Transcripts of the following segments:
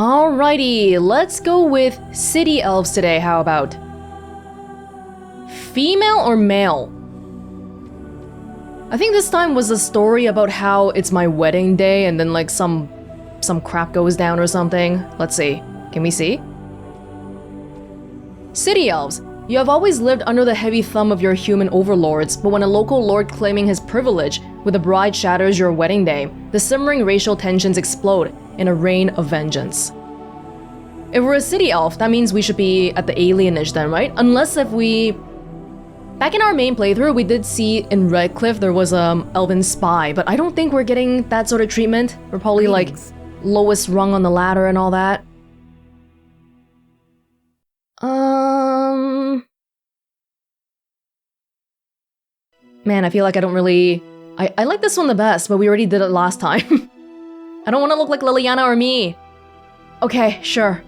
Alrighty, let's go with city elves today, how about? Female or male? I think this time was a story about how it's my wedding day and then like some crap goes down or something. Let's see. Can we see? City elves. You have always lived under the heavy thumb of your human overlords, but when a local lord claiming his privilege with a bride shatters your wedding day, the simmering racial tensions explode in a rain of vengeance. If we're a city elf, that means we should be at the alienage then, right? Unless if we... Back in our main playthrough, we did see in Redcliffe there was a elven spy, but I don't think we're getting that sort of treatment. We're probably like lowest rung on the ladder and all that. Man, I feel like I don't really... I like this one the best, but we already did it last time. I don't want to look like Liliana or me. Okay, sure.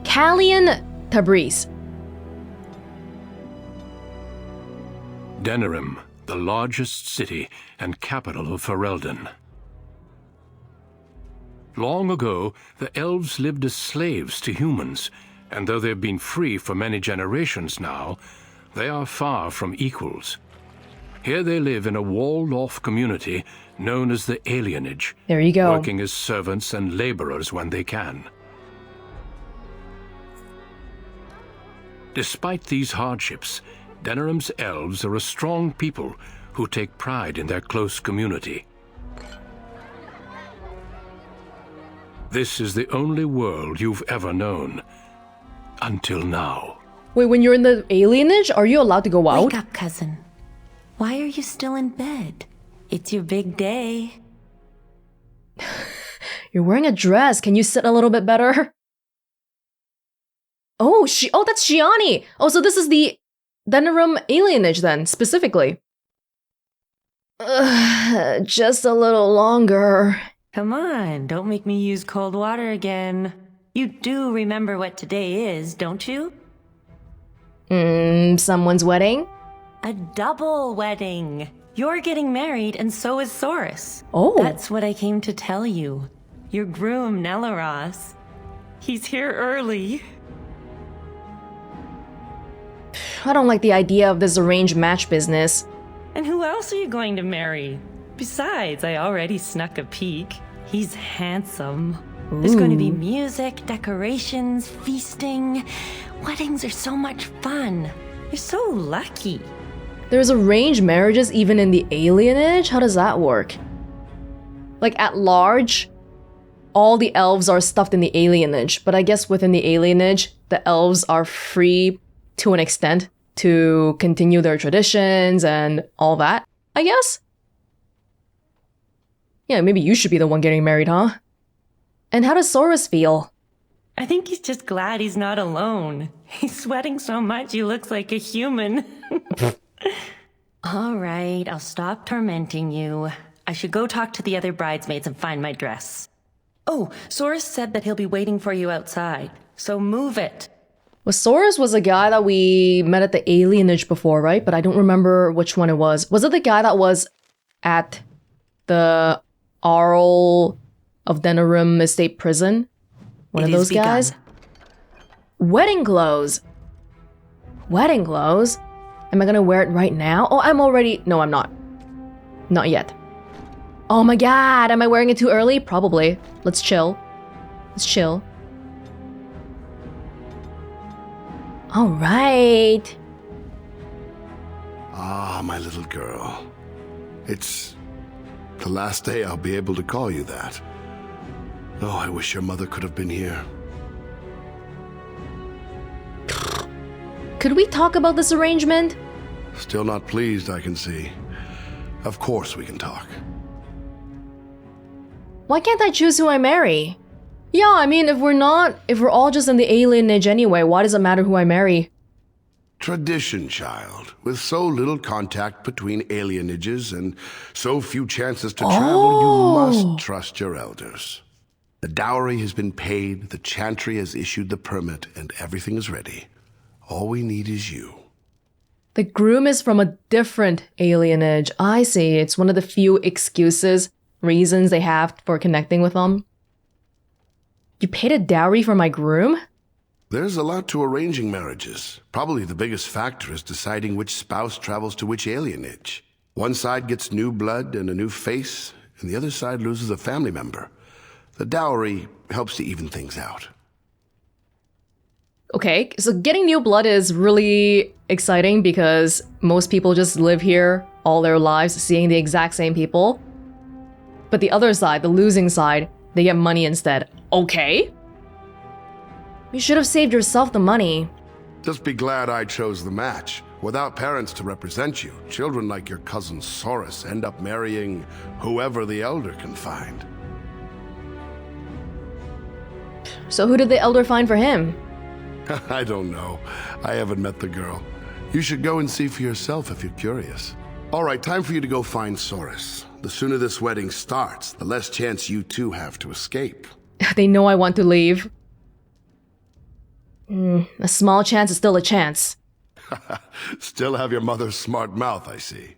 Callian Tabriz. Denerim, the largest city and capital of Ferelden. Long ago, the elves lived as slaves to humans, and though they've been free for many generations now, they are far from equals. Here they live in a walled-off community known as the alienage. There you go. Working as servants and laborers when they can. Despite these hardships, Denerim's elves are a strong people who take pride in their close community. This is the only world you've ever known. Until now. Wait, when you're in the alienage, are you allowed to go out? Wake up, cousin. Why are you still in bed? It's your big day. You're wearing a dress. Can you sit a little bit better? Oh, that's Shiani. Oh, so this is the Denerim alienage then, specifically. Just a little longer. Come on, don't make me use cold water again. You do remember what today is, don't you? Someone's wedding? A double wedding. You're getting married and so is Saurus. Oh. That's what I came to tell you. Your groom, Nelaros. He's here early. I don't like the idea of this arranged match business. And who else are you going to marry? Besides, I already snuck a peek. He's handsome. Ooh. There's going to be music, decorations, feasting. Weddings are so much fun. You're so lucky. There's arranged marriages even in the alienage? How does that work? Like at large, all the elves are stuffed in the alienage, but I guess within the alienage, the elves are free to an extent to continue their traditions and all that, I guess? Yeah, maybe you should be the one getting married, huh? And how does Saurus feel? I think he's just glad he's not alone. He's sweating so much he looks like a human. All right, I'll stop tormenting you. I should go talk to the other bridesmaids and find my dress. Oh, Saurus said that he'll be waiting for you outside, so move it. Well, Saurus was a guy that we met at the alienage before, right? But I don't remember which one it was. Was it the guy that was at the Arl of Denerim Estate Prison? One of those guys? Wedding clothes. Wedding clothes? Am I gonna wear it right now? Oh, I'm already... No, I'm not. Not yet. Oh my god, am I wearing it too early? Probably. Let's chill. Let's chill. Alright. Ah, my little girl. It's the last day I'll be able to call you that. Oh, I wish your mother could have been here. Could we talk about this arrangement? Still not pleased, I can see. Of course we can talk. Why can't I choose who I marry? Yeah, I mean, if we're all just in the alienage anyway, why does it matter who I marry? Tradition, child. With so little contact between alienages and so few chances to travel, you must trust your elders. The dowry has been paid, the chantry has issued the permit, and everything is ready. All we need is you. The groom is from a different alienage. I see. It's one of the few reasons they have for connecting with them. You paid a dowry for my groom? There's a lot to arranging marriages. Probably the biggest factor is deciding which spouse travels to which alienage. One side gets new blood and a new face, and the other side loses a family member. The dowry helps to even things out. Okay, so getting new blood is really exciting because most people just live here all their lives seeing the exact same people. But the other side, the losing side, they get money instead. Okay. You should have saved yourself the money. Just be glad I chose the match. Without parents to represent you, children like your cousin Saurus end up marrying whoever the elder can find. So who did the elder find for him? I don't know. I haven't met the girl. You should go and see for yourself if you're curious. All right, time for you to go find Saurus. The sooner this wedding starts, the less chance you two have to escape. They know I want to leave. A small chance is still a chance. Still have your mother's smart mouth, I see.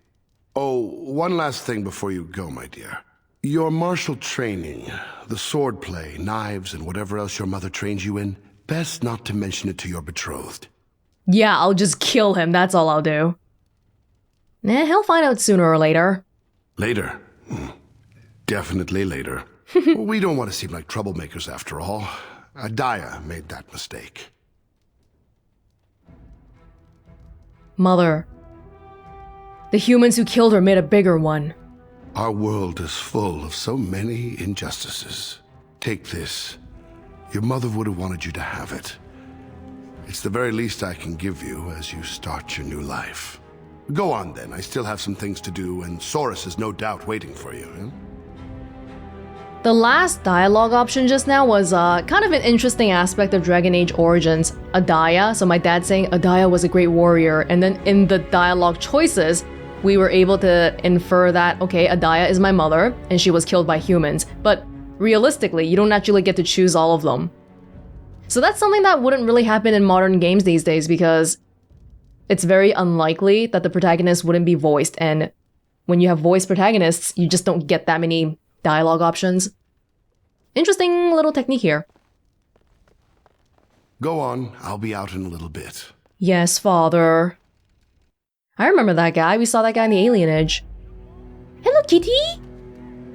Oh, one last thing before you go, my dear. Your martial training, the swordplay, knives, and whatever else your mother trains you in, best not to mention it to your betrothed. Yeah, I'll just kill him, that's all I'll do. He'll find out sooner or later. Later? Definitely later. We don't want to seem like troublemakers after all. Adaya made that mistake. Mother. The humans who killed her made a bigger one. Our world is full of so many injustices. Take this. Your mother would have wanted you to have it. It's the very least I can give you as you start your new life. Go on then, I still have some things to do, and Saurus is no doubt waiting for you. The last dialogue option just now was kind of an interesting aspect of Dragon Age Origins. Adaya, so my dad saying Adaya was a great warrior, and then in the dialogue choices, we were able to infer that, okay, Adaya is my mother, and she was killed by humans, but realistically, you don't actually get to choose all of them. So that's something that wouldn't really happen in modern games these days because it's very unlikely that the protagonist wouldn't be voiced, and when you have voiced protagonists, you just don't get that many dialogue options. Interesting little technique here. Go on, I'll be out in a little bit. Yes, father. I remember that guy. We saw that guy in the alienage. Hello, kitty.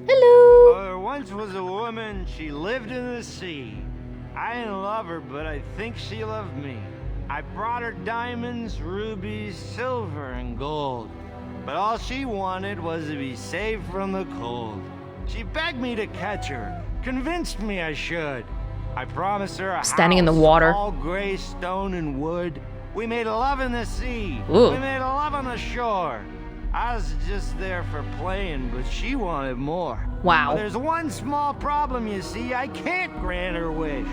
Hello. There once was a woman, she lived in the sea. I didn't love her, but I think she loved me. I brought her diamonds, rubies, silver, and gold. But all she wanted was to be saved from the cold. She begged me to catch her, convinced me I should. I promised her a Standing in the house, water. all gray stone and wood. We made love in the sea. Ooh. We made love on the shore. I was just there for playing, but she wanted more. Wow. There's one small problem, you see. I can't grant her wish.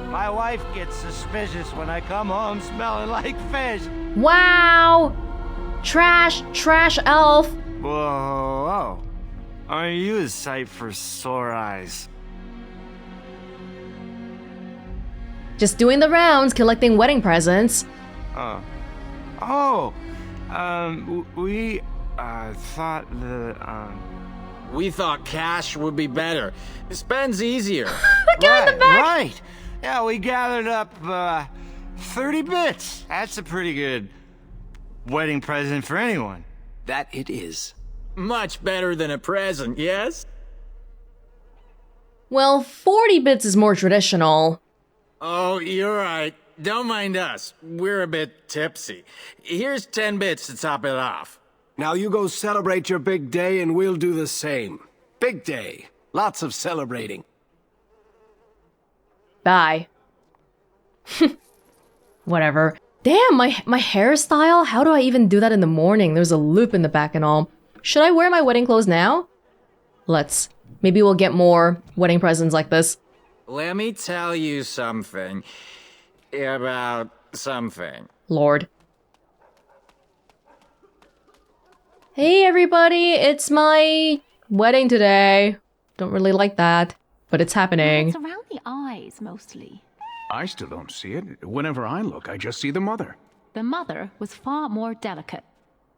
My wife gets suspicious when I come home smelling like fish. Wow. Trash elf. Whoa. Aren't you a sight for sore eyes? Just doing the rounds, collecting wedding presents. We thought that, We thought cash would be better. It spends easier. Right. Yeah, we gathered up, 30 bits. That's a pretty good wedding present for anyone. That it is. Much better than a present, yes? Well, 40 bits is more traditional. Oh, you're right. Don't mind us. We're a bit tipsy. Here's 10 bits to top it off. Now you go celebrate your big day and we'll do the same. Big day. Lots of celebrating. Bye. Whatever. Damn, my hairstyle? How do I even do that in the morning? There's a loop in the back and all. Should I wear my wedding clothes now? Let's. Maybe we'll get more wedding presents like this. Let me tell you something about something. Lord. Hey everybody, it's my wedding today. Don't really like that, but it's happening. It's around the eyes, mostly. I still don't see it. Whenever I look, I just see the mother. The mother was far more delicate.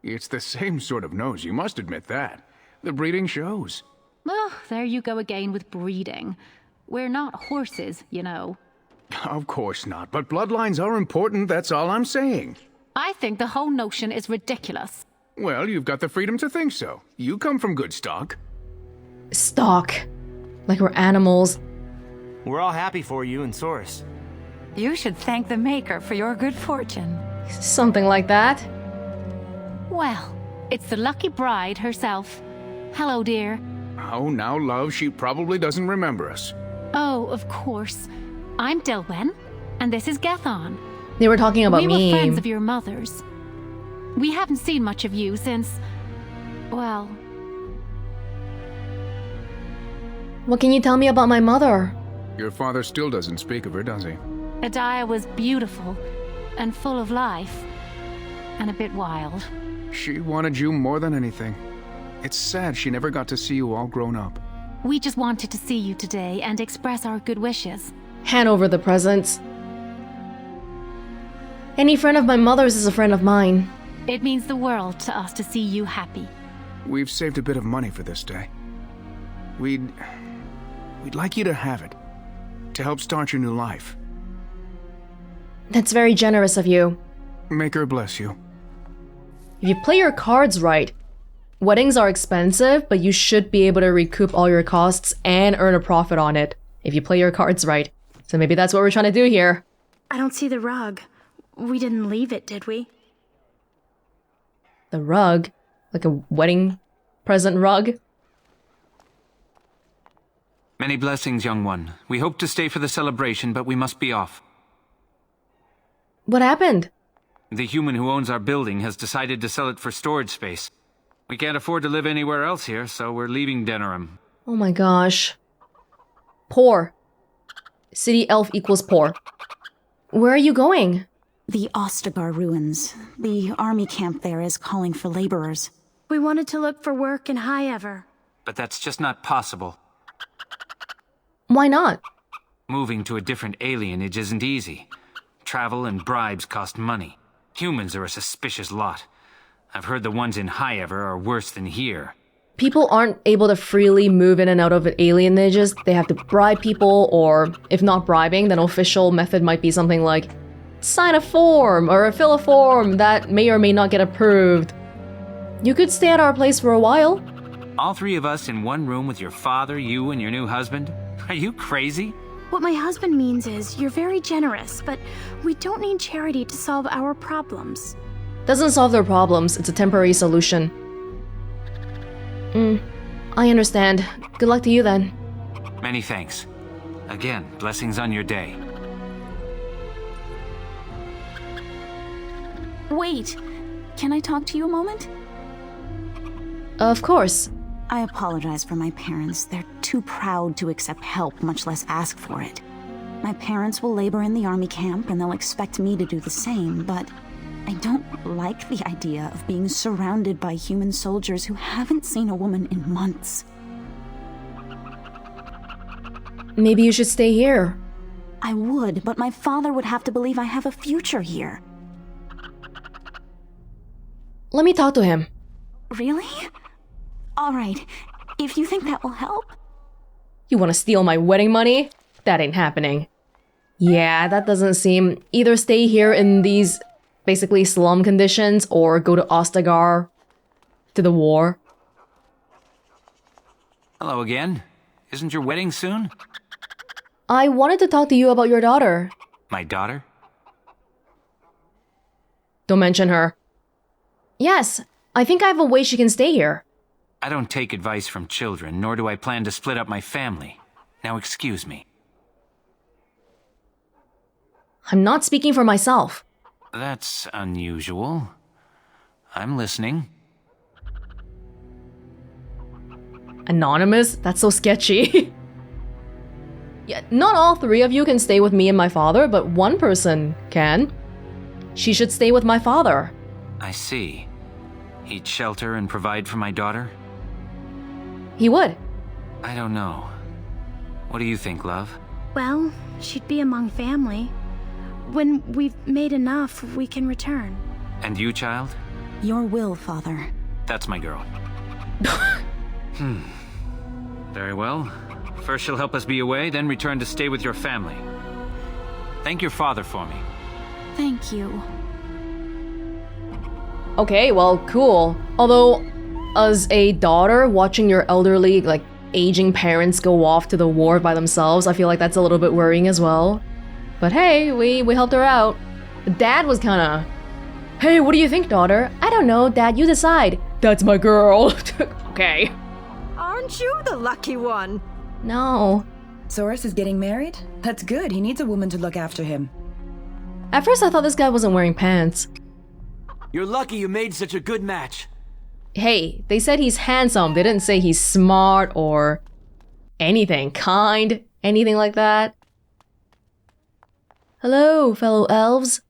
It's the same sort of nose, you must admit that. The breeding shows. Oh, there you go again with breeding. We're not horses, you know. Of course not, but bloodlines are important, that's all I'm saying. I think the whole notion is ridiculous. Well, you've got the freedom to think so. You come from good stock. Stock. Like we're animals. We're all happy for you and Source. You should thank the Maker for your good fortune. Something like that. Well, it's the lucky bride herself. Hello, dear. Oh, now, love, she probably doesn't remember us. Oh, of course. I'm Dilwen, and this is Gathon. They were talking about we me. were friends of your mother's. We haven't seen much of you since... well... What can you tell me about my mother? Your father still doesn't speak of her, does he? Adia was beautiful, and full of life, and a bit wild. She wanted you more than anything. It's sad she never got to see you all grown up. We just wanted to see you today and express our good wishes. Hand over the presents. Any friend of my mother's is a friend of mine. It means the world to us to see you happy. We've saved a bit of money for this day. We'd like you to have it, to help start your new life. That's very generous of you. Maker bless you. If you play your cards right, weddings are expensive, but you should be able to recoup all your costs and earn a profit on it, if you play your cards right. So maybe that's what we're trying to do here. I don't see the rug. We didn't leave it, did we? The rug? Like a wedding present rug? Many blessings, young one. We hope to stay for the celebration, but we must be off. What happened? The human who owns our building has decided to sell it for storage space. We can't afford to live anywhere else here, so we're leaving Denerim. Oh my gosh. Poor. City elf equals poor. Where are you going? The Ostagar ruins. The army camp there is calling for laborers. We wanted to look for work in High Ever. But that's just not possible. Why not? Moving to a different alienage isn't easy. Travel and bribes cost money. Humans are a suspicious lot. I've heard the ones in High Ever are worse than here. People aren't able to freely move in and out of alienages. They have to bribe people, or if not bribing, then official method might be something like sign a form or fill a form that may or may not get approved. You could stay at our place for a while. All three of us in one room with your father, you, and your new husband? Are you crazy? What my husband means is, you're very generous, but we don't need charity to solve our problems. Doesn't solve their problems, it's a temporary solution. I understand. Good luck to you then. Many thanks. Again, blessings on your day. Wait, can I talk to you a moment? Of course. I apologize for my parents. They're too proud to accept help, much less ask for it. My parents will labor in the army camp, and they'll expect me to do the same, but I don't like the idea of being surrounded by human soldiers who haven't seen a woman in months. Maybe you should stay here. I would, but my father would have to believe I have a future here. Let me talk to him. Really? All right, if you think that will help. You want to steal my wedding money? That ain't happening. Yeah, that doesn't seem... Either stay here in these basically slum conditions or go to Ostagar to the war. Hello again. Isn't your wedding soon? I wanted to talk to you about your daughter. My daughter? Don't mention her. Yes, I think I have a way she can stay here. I don't take advice from children, nor do I plan to split up my family. Now excuse me. I'm not speaking for myself. That's unusual. I'm listening. Anonymous? That's so sketchy. Yeah, not all three of you can stay with me and my father, but one person can. She should stay with my father. I see. He'd shelter and provide for my daughter? He would. I don't know. What do you think, love? Well, she'd be among family. When we've made enough, we can return. And you, child? Your will, father. That's my girl. Very well. First she'll help us be away, then return to stay with your family. Thank your father for me. Thank you. Okay, well, cool. Although, as a daughter, watching your elderly, like, aging parents go off to the war by themselves, I feel like that's a little bit worrying as well. But hey, we helped her out. Dad was kinda... Hey, what do you think, daughter? I don't know, Dad, you decide. That's my girl. Okay. Aren't you the lucky one? No. Soros is getting married? That's good, he needs a woman to look after him. At first I thought this guy wasn't wearing pants. You're lucky you made such a good match. Hey, they said he's handsome. They didn't say he's smart or anything. Kind. Anything like that. Hello, fellow elves.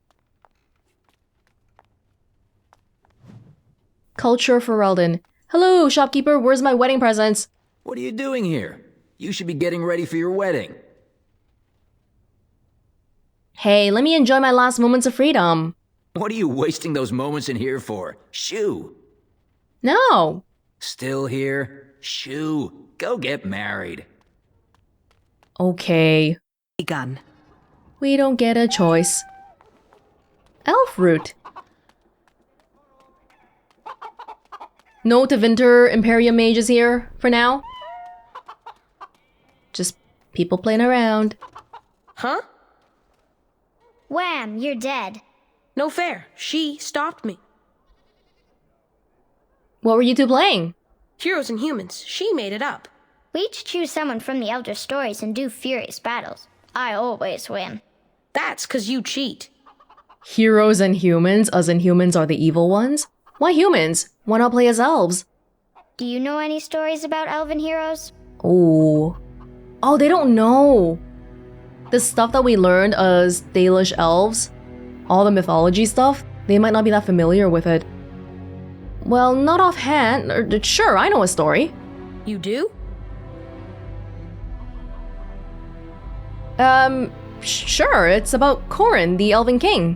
Culture for Eldon. Hello, shopkeeper. Where's my wedding presents? What are you doing here? You should be getting ready for your wedding. Hey, let me enjoy my last moments of freedom. What are you wasting those moments in here for? Shoo! No! Still here? Shoo! Go get married. Okay. Begun. We don't get a choice. Elf root. No Tevinter Imperium mages here for now. Just people playing around. Huh? Wham, you're dead. No fair. She stopped me. What were you two playing? Heroes and humans. She made it up. We each choose someone from the Elder Stories and do furious battles. I always win. That's 'cause you cheat. Heroes and humans, as in humans are the evil ones? Why humans? Why not play as elves? Do you know any stories about elven heroes? Oh. Oh, they don't know. The stuff that we learned as Dalish elves, all the mythology stuff, they might not be that familiar with it. Well, not offhand. Sure, I know a story. You do? Sure, it's about Corin, the Elven King.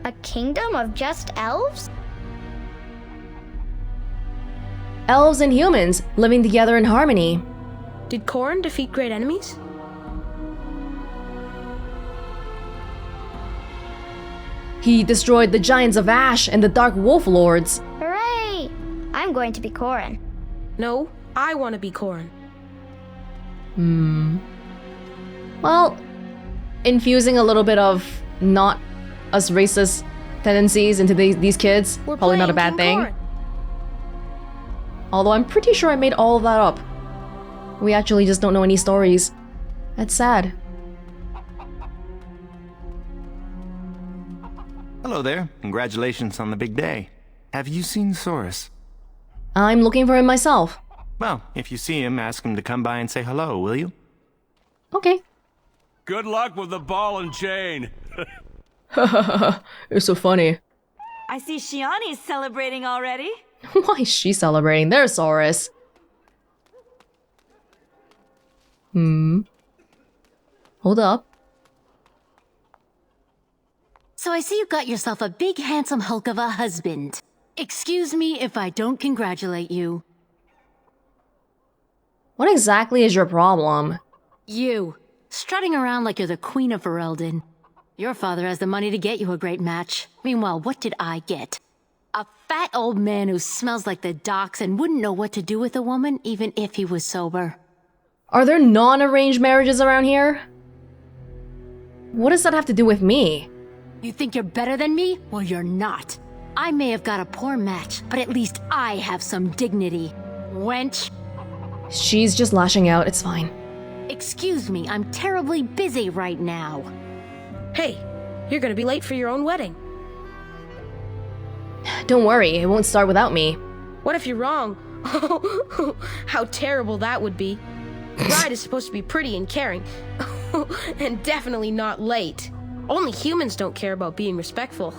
A kingdom of just elves? Elves and humans living together in harmony. Did Corin defeat great enemies? He destroyed the Giants of Ash and the Dark Wolf Lords. Hooray! I'm going to be Corin. No, I want to be Corin. Well, infusing a little bit of not us racist tendencies into these kids, probably not a bad thing. Corin. Although I'm pretty sure I made all of that up. We actually just don't know any stories. That's sad. Hello there. Congratulations on the big day. Have you seen Soros? I'm looking for him myself. Well, if you see him, ask him to come by and say hello, will you? Okay. Good luck with the ball and chain. It's so funny. I see Shiani's celebrating already. Why is she celebrating? There's Soros. Hold up. So I see you got yourself a big handsome hulk of a husband. Excuse me if I don't congratulate you. What exactly is your problem? You, strutting around like you're the queen of Ferelden. Your father has the money to get you a great match. Meanwhile, what did I get? A fat old man who smells like the docks and wouldn't know what to do with a woman even if he was sober. Are there non-arranged marriages around here? What does that have to do with me? You think you're better than me? Well, you're not. I may have got a poor match, but at least I have some dignity. Wench. She's just lashing out, it's fine. Excuse me, I'm terribly busy right now. Hey, you're gonna be late for your own wedding. Don't worry, it won't start without me. What if you're wrong? How terrible that would be. Bride is supposed to be pretty and caring. And definitely not late. Only humans don't care about being respectful.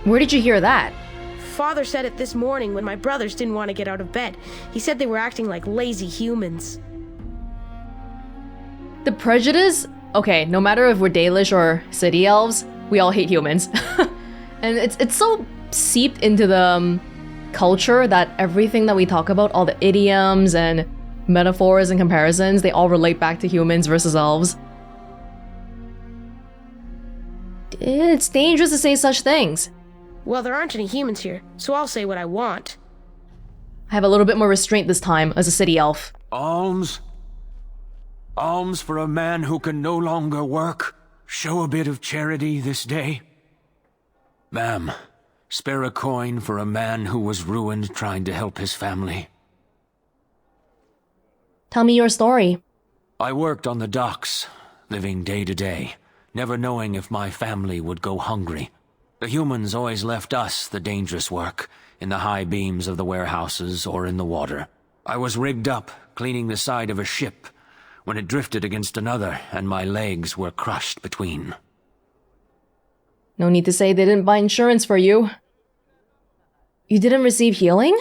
Where did you hear that? Father said it this morning when my brothers didn't want to get out of bed. He said they were acting like lazy humans. The prejudice? Okay, no matter if we're Dalish or city elves, we all hate humans. And it's so seeped into the culture that everything that we talk about, all the idioms and metaphors and comparisons, they all relate back to humans versus elves. It's dangerous to say such things. Well, there aren't any humans here, so I'll say what I want. I have a little bit more restraint this time as a city elf. Alms? Alms for a man who can no longer work. Show a bit of charity this day. Ma'am, spare a coin for a man who was ruined trying to help his family. Tell me your story. I worked on the docks, living day to day, never knowing if my family would go hungry. The humans always left us the dangerous work, in the high beams of the warehouses or in the water. I was rigged up, cleaning the side of a ship, when it drifted against another and my legs were crushed between. No need to say they didn't buy insurance for you. You didn't receive healing?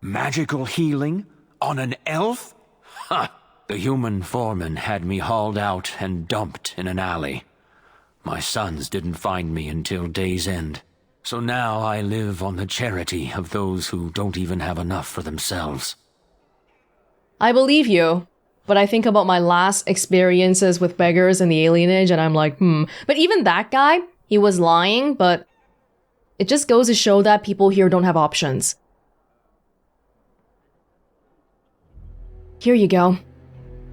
Magical healing? On an elf? Ha! The human foreman had me hauled out and dumped in an alley. My sons didn't find me until day's end. So now I live on the charity of those who don't even have enough for themselves. I believe you, but I think about my last experiences with beggars in the alienage and I'm like, But even that guy, he was lying, but it just goes to show that people here don't have options. Here you go.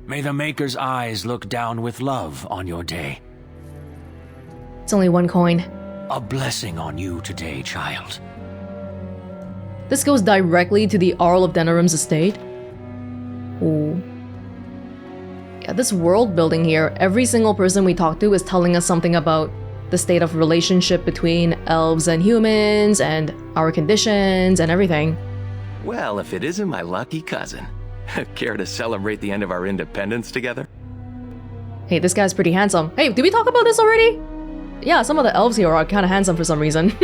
May the Maker's eyes look down with love on your day. It's only 1 coin. A blessing on you today, child. This goes directly to the Arl of Denerim's estate. Ooh. Yeah, this world building here, every single person we talk to is telling us something about the state of relationship between elves and humans and our conditions and everything. Well, if it isn't my lucky cousin. Care to celebrate the end of our independence together? Hey, this guy's pretty handsome. Hey, did we talk about this already? Yeah, some of the elves here are kind of handsome for some reason.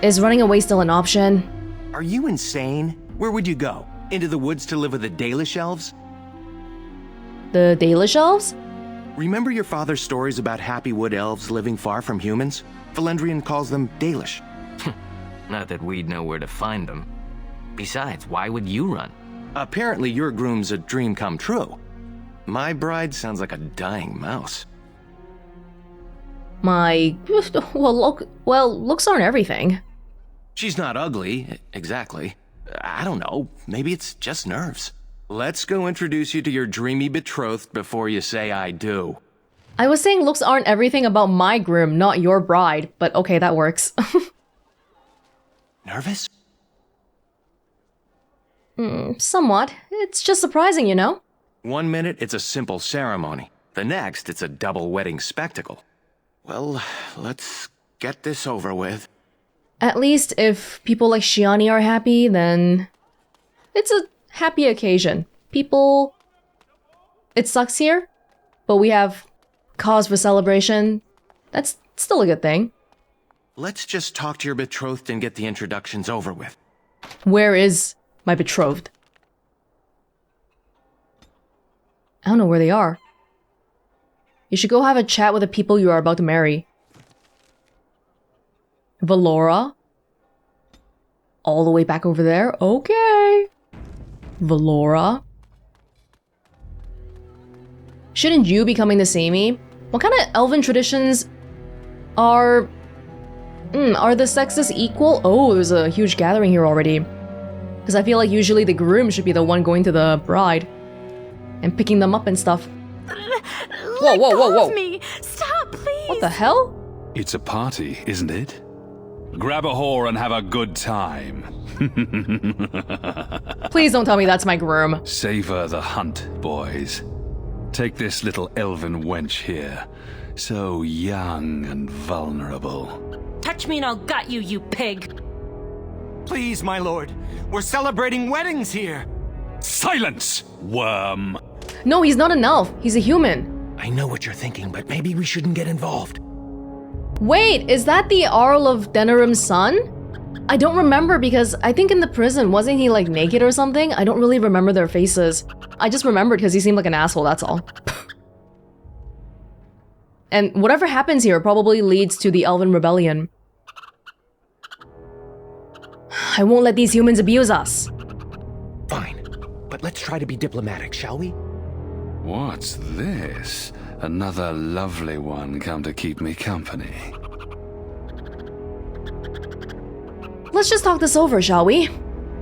Is running away still an option? Are you insane? Where would you go? Into the woods to live with the Dalish elves? The Dalish elves? Remember your father's stories about happy wood elves living far from humans? Valendrian calls them Dalish. Not that we'd know where to find them. Besides, why would you run? Apparently your groom's a dream come true. My bride sounds like a dying mouse. Looks aren't everything. She's not ugly, exactly. I don't know, maybe it's just nerves. Let's go introduce you to your dreamy betrothed before you say I do. I was saying looks aren't everything about my groom, not your bride, but okay, that works. Nervous? Somewhat. It's just surprising, you know? 1 minute, it's a simple ceremony. The next, it's a double wedding spectacle. Well, let's get this over with. At least if people like Shiani are happy, then it's a happy occasion. People... It sucks here, but we have cause for celebration. That's still a good thing. Let's just talk to your betrothed and get the introductions over with. Where is my betrothed? I don't know where they are. You should go have a chat with the people you are about to marry. Valora? All the way back over there? Okay. Valora? Shouldn't you be coming to see me? What kind of elven traditions are the sexes equal? Oh, there's a huge gathering here already. Because I feel like usually the groom should be the one going to the bride and picking them up and stuff. Let go of me! Stop, please! What the hell? It's a party, isn't it? Grab a whore and have a good time. Please don't tell me that's my groom. Savor the hunt, boys. Take this little elven wench here. So young and vulnerable. Touch me and I'll gut you, you pig! Please, my lord. We're celebrating weddings here. Silence, worm! No, he's not an elf. He's a human. I know what you're thinking, but maybe we shouldn't get involved. Wait, is that the Arl of Denerim's son? I don't remember because I think in the prison, wasn't he like naked or something? I don't really remember their faces. I just remembered because he seemed like an asshole, that's all. And whatever happens here probably leads to the Elven Rebellion. I won't let these humans abuse us. Fine, but let's try to be diplomatic, shall we? What's this? Another lovely one come to keep me company. Let's just talk this over, shall we?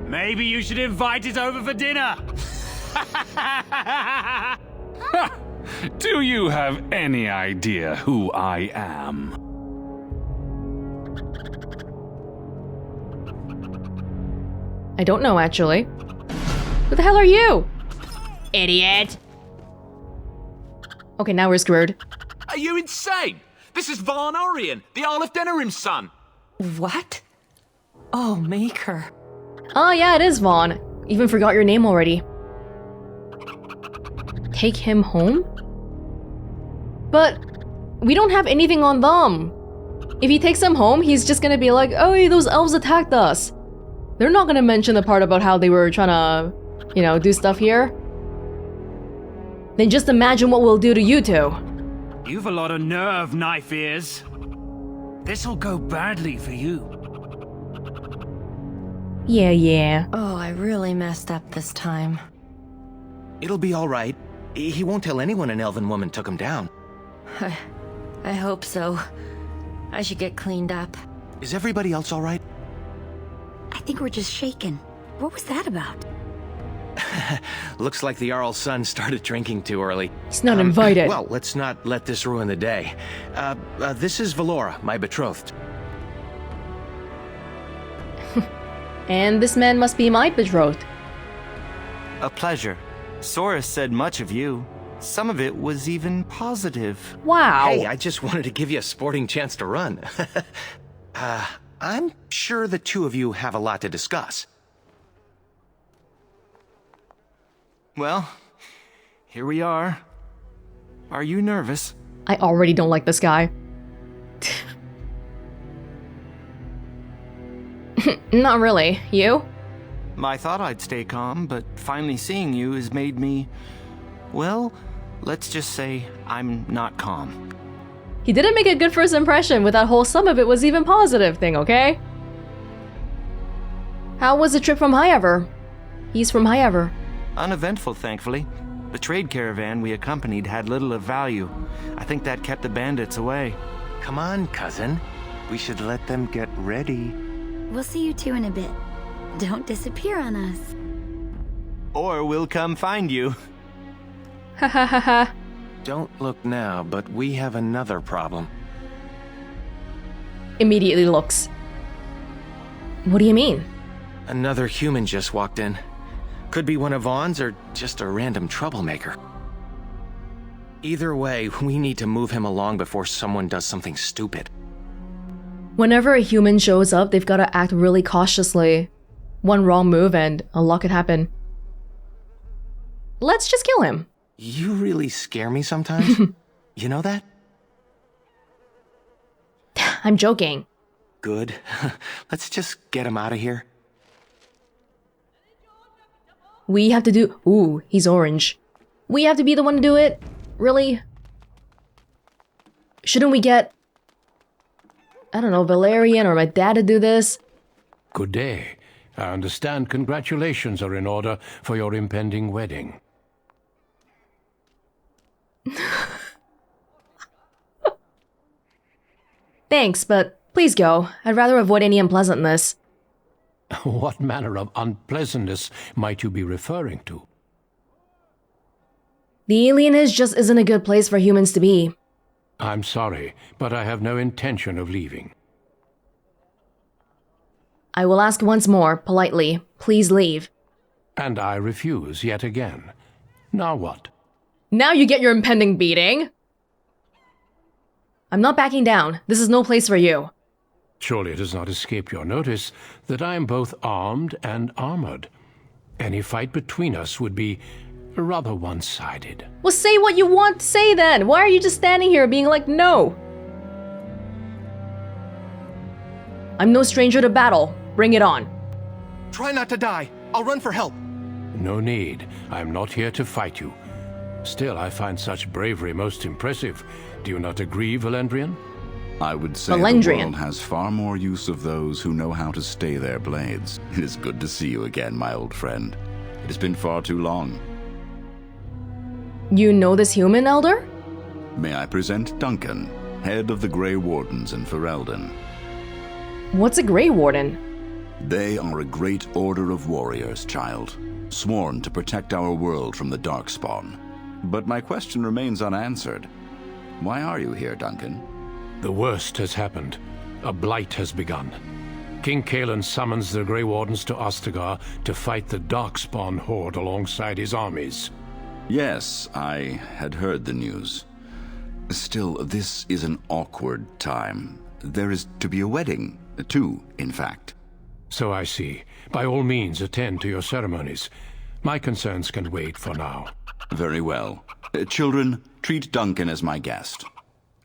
Maybe you should invite it over for dinner. Do you have any idea who I am? I don't know, actually. Who the hell are you? Idiot! Okay, now we're screwed. Are you insane? This is Von Orion, the Earl of Denerim's son. What? Oh, Maker. Oh yeah, it is Vaughn. Even forgot your name already. Take him home? But we don't have anything on them. If he takes them home, he's just gonna be like, oh, hey, those elves attacked us. They're not gonna mention the part about how they were trying to, you know, do stuff here. Then just imagine what we'll do to you two. You've a lot of nerve, knife ears. This'll go badly for you. Yeah. Oh, I really messed up this time. It'll be all right. He won't tell anyone an elven woman took him down. I hope so. I should get cleaned up. Is everybody else all right? I think we're just shaken. What was that about? Looks like the Jarl's son started drinking too early. He's not invited. Well, let's not let this ruin the day. This is Valora, my betrothed. And this man must be my betrothed. A pleasure. Soris said much of you. Some of it was even positive. Wow. Hey, I just wanted to give you a sporting chance to run. I'm sure the two of you have a lot to discuss. Well, here we are. Are you nervous? I already don't like this guy. Not really. You? I thought I'd stay calm, but finally seeing you has made me... Well, let's just say I'm not calm. He didn't make a good first impression with that whole some of it was even positive thing, okay? How was the trip from Highever? He's from Highever. Uneventful, thankfully. The trade caravan we accompanied had little of value. I think that kept the bandits away. Come on, cousin. We should let them get ready. We'll see you two in a bit. Don't disappear on us. Or we'll come find you. Ha ha ha ha. Don't look now, but we have another problem. Immediately looks. What do you mean? Another human just walked in. Could be one of Vaughn's or just a random troublemaker. Either way, we need to move him along before someone does something stupid. Whenever a human shows up, they've got to act really cautiously. One wrong move and a lot could happen. Let's just kill him. You really scare me sometimes. You know that? I'm joking. Good. Let's just get him out of here. We have to do... Ooh, he's orange. We have to be the one to do it? Really? Shouldn't we get... I don't know, Valerian or my dad to do this? Good day. I understand congratulations are in order for your impending wedding. Thanks, but please go. I'd rather avoid any unpleasantness. What manner of unpleasantness might you be referring to? The alienage just isn't a good place for humans to be. I'm sorry, but I have no intention of leaving. I will ask once more, politely. Please leave. And I refuse yet again. Now what? Now you get your impending beating. I'm not backing down. This is no place for you. Surely it has not escaped your notice that I am both armed and armored. Any fight between us would be rather one-sided. Well, say what you want to say then. Why are you just standing here being like, no? I'm no stranger to battle. Bring it on. Try not to die. I'll run for help. No need. I am not here to fight you. Still, I find such bravery most impressive. Do you not agree, Valendrian? I would say the world has far more use of those who know how to stay their blades. It is good to see you again, my old friend. It has been far too long. You know this human, Elder? May I present Duncan, head of the Grey Wardens in Ferelden. What's a Grey Warden? They are a great order of warriors, child, sworn to protect our world from the Darkspawn. But my question remains unanswered. Why are you here, Duncan? The worst has happened. A blight has begun. King Kalen summons the Grey Wardens to Ostagar to fight the Darkspawn horde alongside his armies. Yes, I had heard the news. Still, this is an awkward time. There is to be a wedding. Two, in fact. So I see. By all means, attend to your ceremonies. My concerns can wait for now. Very well. Children, treat Duncan as my guest.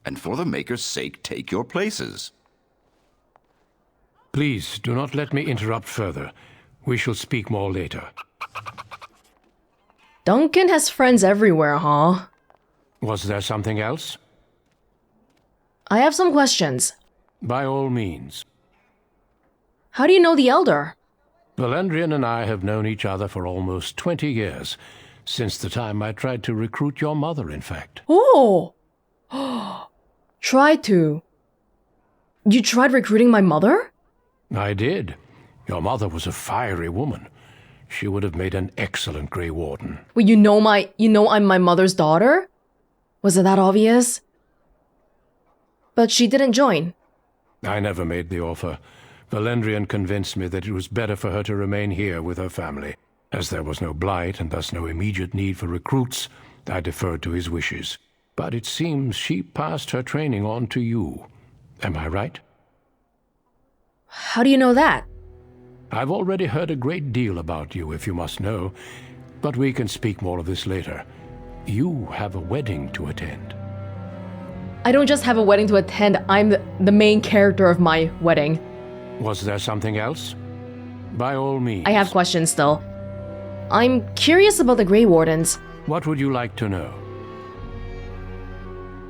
And for the Maker's sake, take your places. Please, do not let me interrupt further. We shall speak more later. Duncan has friends everywhere, huh? Was there something else? I have some questions. By all means. How do you know the Elder? Valendrian and I have known each other for almost 20 years. Since the time I tried to recruit your mother, in fact. Oh! Tried to? You tried recruiting my mother? I did. Your mother was a fiery woman. She would have made an excellent Grey Warden. Well, you know I'm my mother's daughter? Was it that obvious? But she didn't join. I never made the offer. Valendrian convinced me that it was better for her to remain here with her family. As there was no blight and thus no immediate need for recruits, I deferred to his wishes. But it seems she passed her training on to you. Am I right? How do you know that? I've already heard a great deal about you, if you must know. But we can speak more of this later. You have a wedding to attend. I don't just have a wedding to attend, I'm the main character of my wedding. Was there something else? By all means. I have questions still. I'm curious about the Grey Wardens. What would you like to know?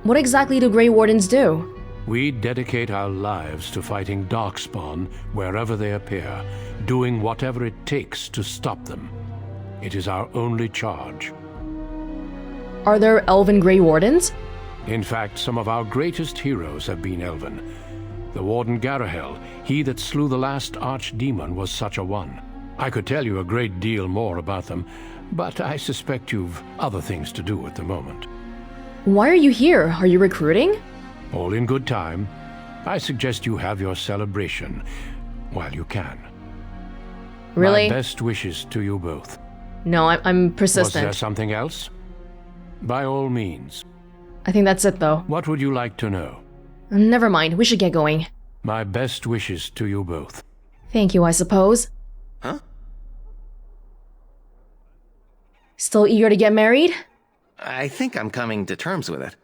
What exactly do Grey Wardens do? We dedicate our lives to fighting Darkspawn wherever they appear, doing whatever it takes to stop them. It is our only charge. Are there elven Grey Wardens? In fact, some of our greatest heroes have been elven. The Warden Garahel, he that slew the last archdemon, was such a one. I could tell you a great deal more about them, but I suspect you've other things to do at the moment. Why are you here? Are you recruiting? All in good time. I suggest you have your celebration while you can. Really? My best wishes to you both. No, I'm persistent. Was there something else? By all means. I think that's it, though. What would you like to know? Never mind, we should get going. My best wishes to you both. Thank you, I suppose. Huh? Still eager to get married? I think I'm coming to terms with it.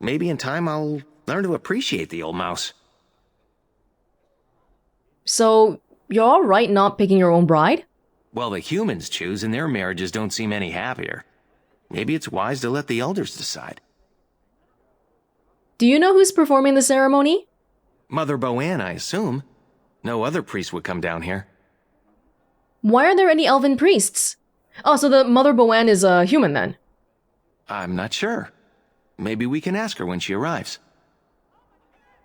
Maybe in time I'll learn to appreciate the old mouse. So, you're alright not picking your own bride? Well, the humans choose and their marriages don't seem any happier. Maybe it's wise to let the elders decide. Do you know who's performing the ceremony? Mother Boanne, I assume. No other priest would come down here. Why aren't there any elven priests? Oh, so the Mother Boanne is a human then? I'm not sure. Maybe we can ask her when she arrives.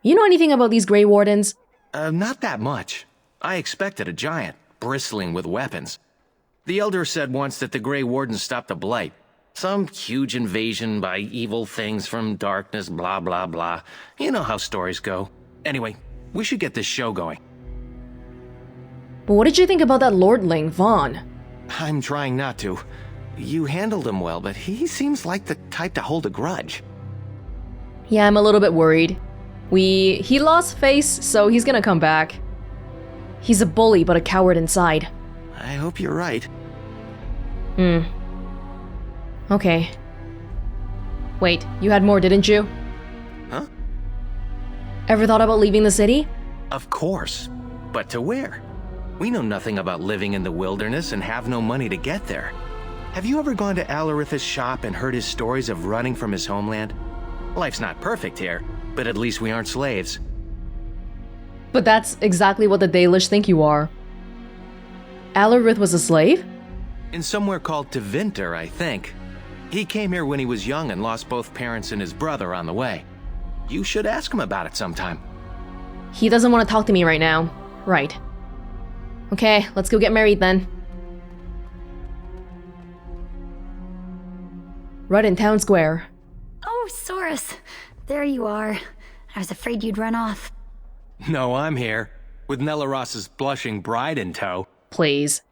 You know anything about these Grey Wardens? Not that much. I expected a giant, bristling with weapons. The Elder said once that the Grey Wardens stopped a blight. Some huge invasion by evil things from darkness, blah, blah, blah. You know how stories go. Anyway, we should get this show going. But what did you think about that lordling, Vaughn? I'm trying not to. You handled him well, but he seems like the type to hold a grudge. Yeah, I'm a little bit worried. He lost face, so he's gonna come back. He's a bully, but a coward inside. I hope you're right. Okay. Wait, you had more, didn't you? Huh? Ever thought about leaving the city? Of course. But to where? We know nothing about living in the wilderness and have no money to get there. Have you ever gone to Alarith's shop and heard his stories of running from his homeland? Life's not perfect here, But at least we aren't slaves. But that's exactly what the Dalish think you are. Alarith was a slave? In somewhere called Tevinter, I think. He came here when he was young and lost both parents and his brother on the way. You should ask him about it sometime. He doesn't want to talk to me right now. Right. Okay, let's go get married then. Right in town square. Oh, Saurus. There you are. I was afraid you'd run off. No, I'm here. With Nellaros's blushing bride in tow. Please.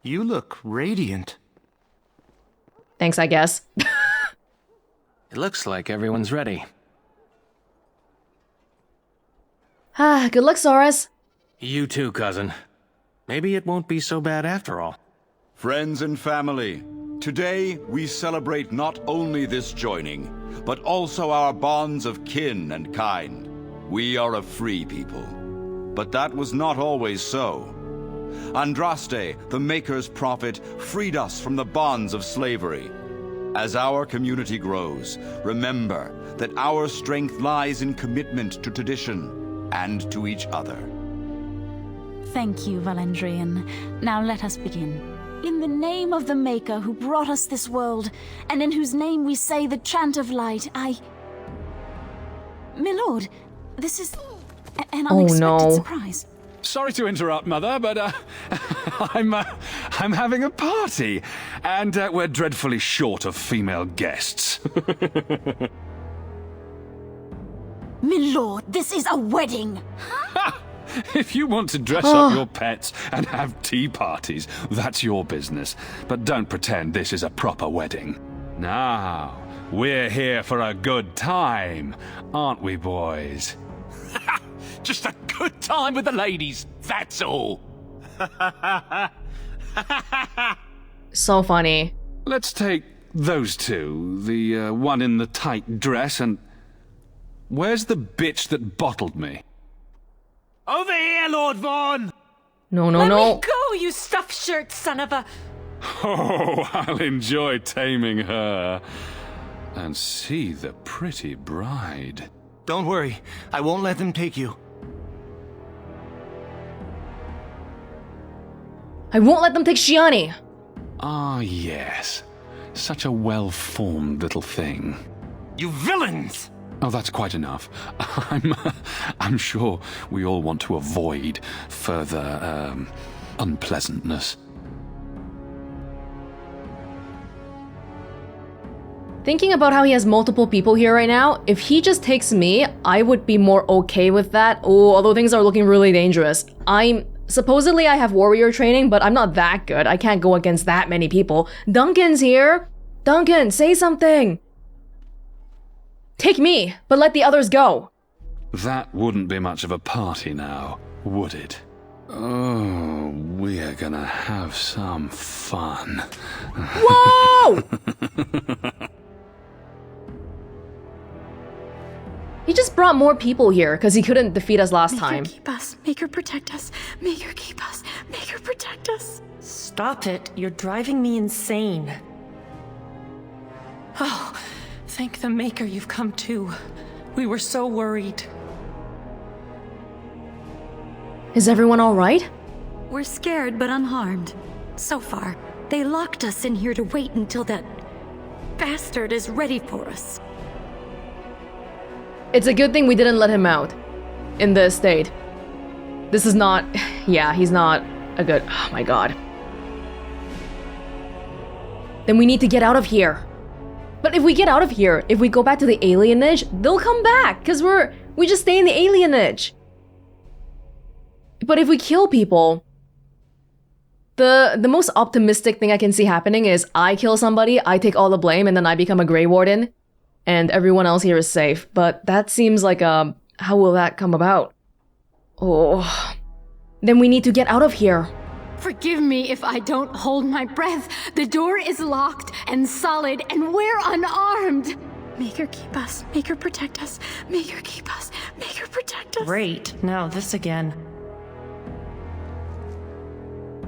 You look radiant. Thanks, I guess. It looks like everyone's ready. Good luck, Saurus. You too, cousin. Maybe it won't be so bad after all. Friends and family, today we celebrate not only this joining, but also our bonds of kin and kind. We are a free people. But that was not always so. Andraste, the Maker's prophet, freed us from the bonds of slavery. As our community grows, remember that our strength lies in commitment to tradition and to each other. Thank you, Valendrian. Now let us begin. In the name of the Maker who brought us this world, and in whose name we say the chant of light, Milord, this is an unexpected surprise. Sorry to interrupt, Mother, but I'm having a party, and we're dreadfully short of female guests. Milord, this is a wedding! If you want to dress up your pets and have tea parties, that's your business. But don't pretend this is a proper wedding. Now, we're here for a good time, aren't we, boys? Just a good time with the ladies, that's all. So funny. Let's take those two, the one in the tight dress and... Where's the bitch that bottled me? Over here, Lord Vaughn! No. Let me go, you stuffed shirt son of a... Oh, I'll enjoy taming her. And see the pretty bride. Don't worry, I won't let them take you. I won't let them take Shiani! Ah, yes. Such a well-formed little thing. You villains! Oh, that's quite enough. I'm sure we all want to avoid further, unpleasantness. Thinking about how he has multiple people here right now, if he just takes me, I would be more okay with that. Oh, although things are looking really dangerous. Supposedly I have warrior training, but I'm not that good. I can't go against that many people. Duncan's here! Duncan, say something! Take me, but let the others go. That wouldn't be much of a party now, would it? Oh, we're gonna have some fun. Whoa! He just brought more people here because he couldn't defeat us last time. Make her keep us. Make her protect us. Make her keep us. Make her protect us. Stop it. You're driving me insane. Oh, thank the Maker you've come too. We were so worried. Is everyone all right? We're scared but unharmed. So far, they locked us in here to wait until that bastard is ready for us. It's a good thing we didn't let him out. In this state. This is not... Yeah, he's not a good... Oh my god. Then we need to get out of here. But if we get out of here, if we go back to the alienage, they'll come back, because we just stay in the alienage. But if we kill people... The most optimistic thing I can see happening is I kill somebody, I take all the blame, and then I become a Grey Warden. And everyone else here is safe. But that seems like a... How will that come about? Oh... Then we need to get out of here. Forgive me if I don't hold my breath. The door is locked and solid, and we're unarmed. Make her keep us. Make her protect us. Make her keep us. Make her protect us. Great. Now this again.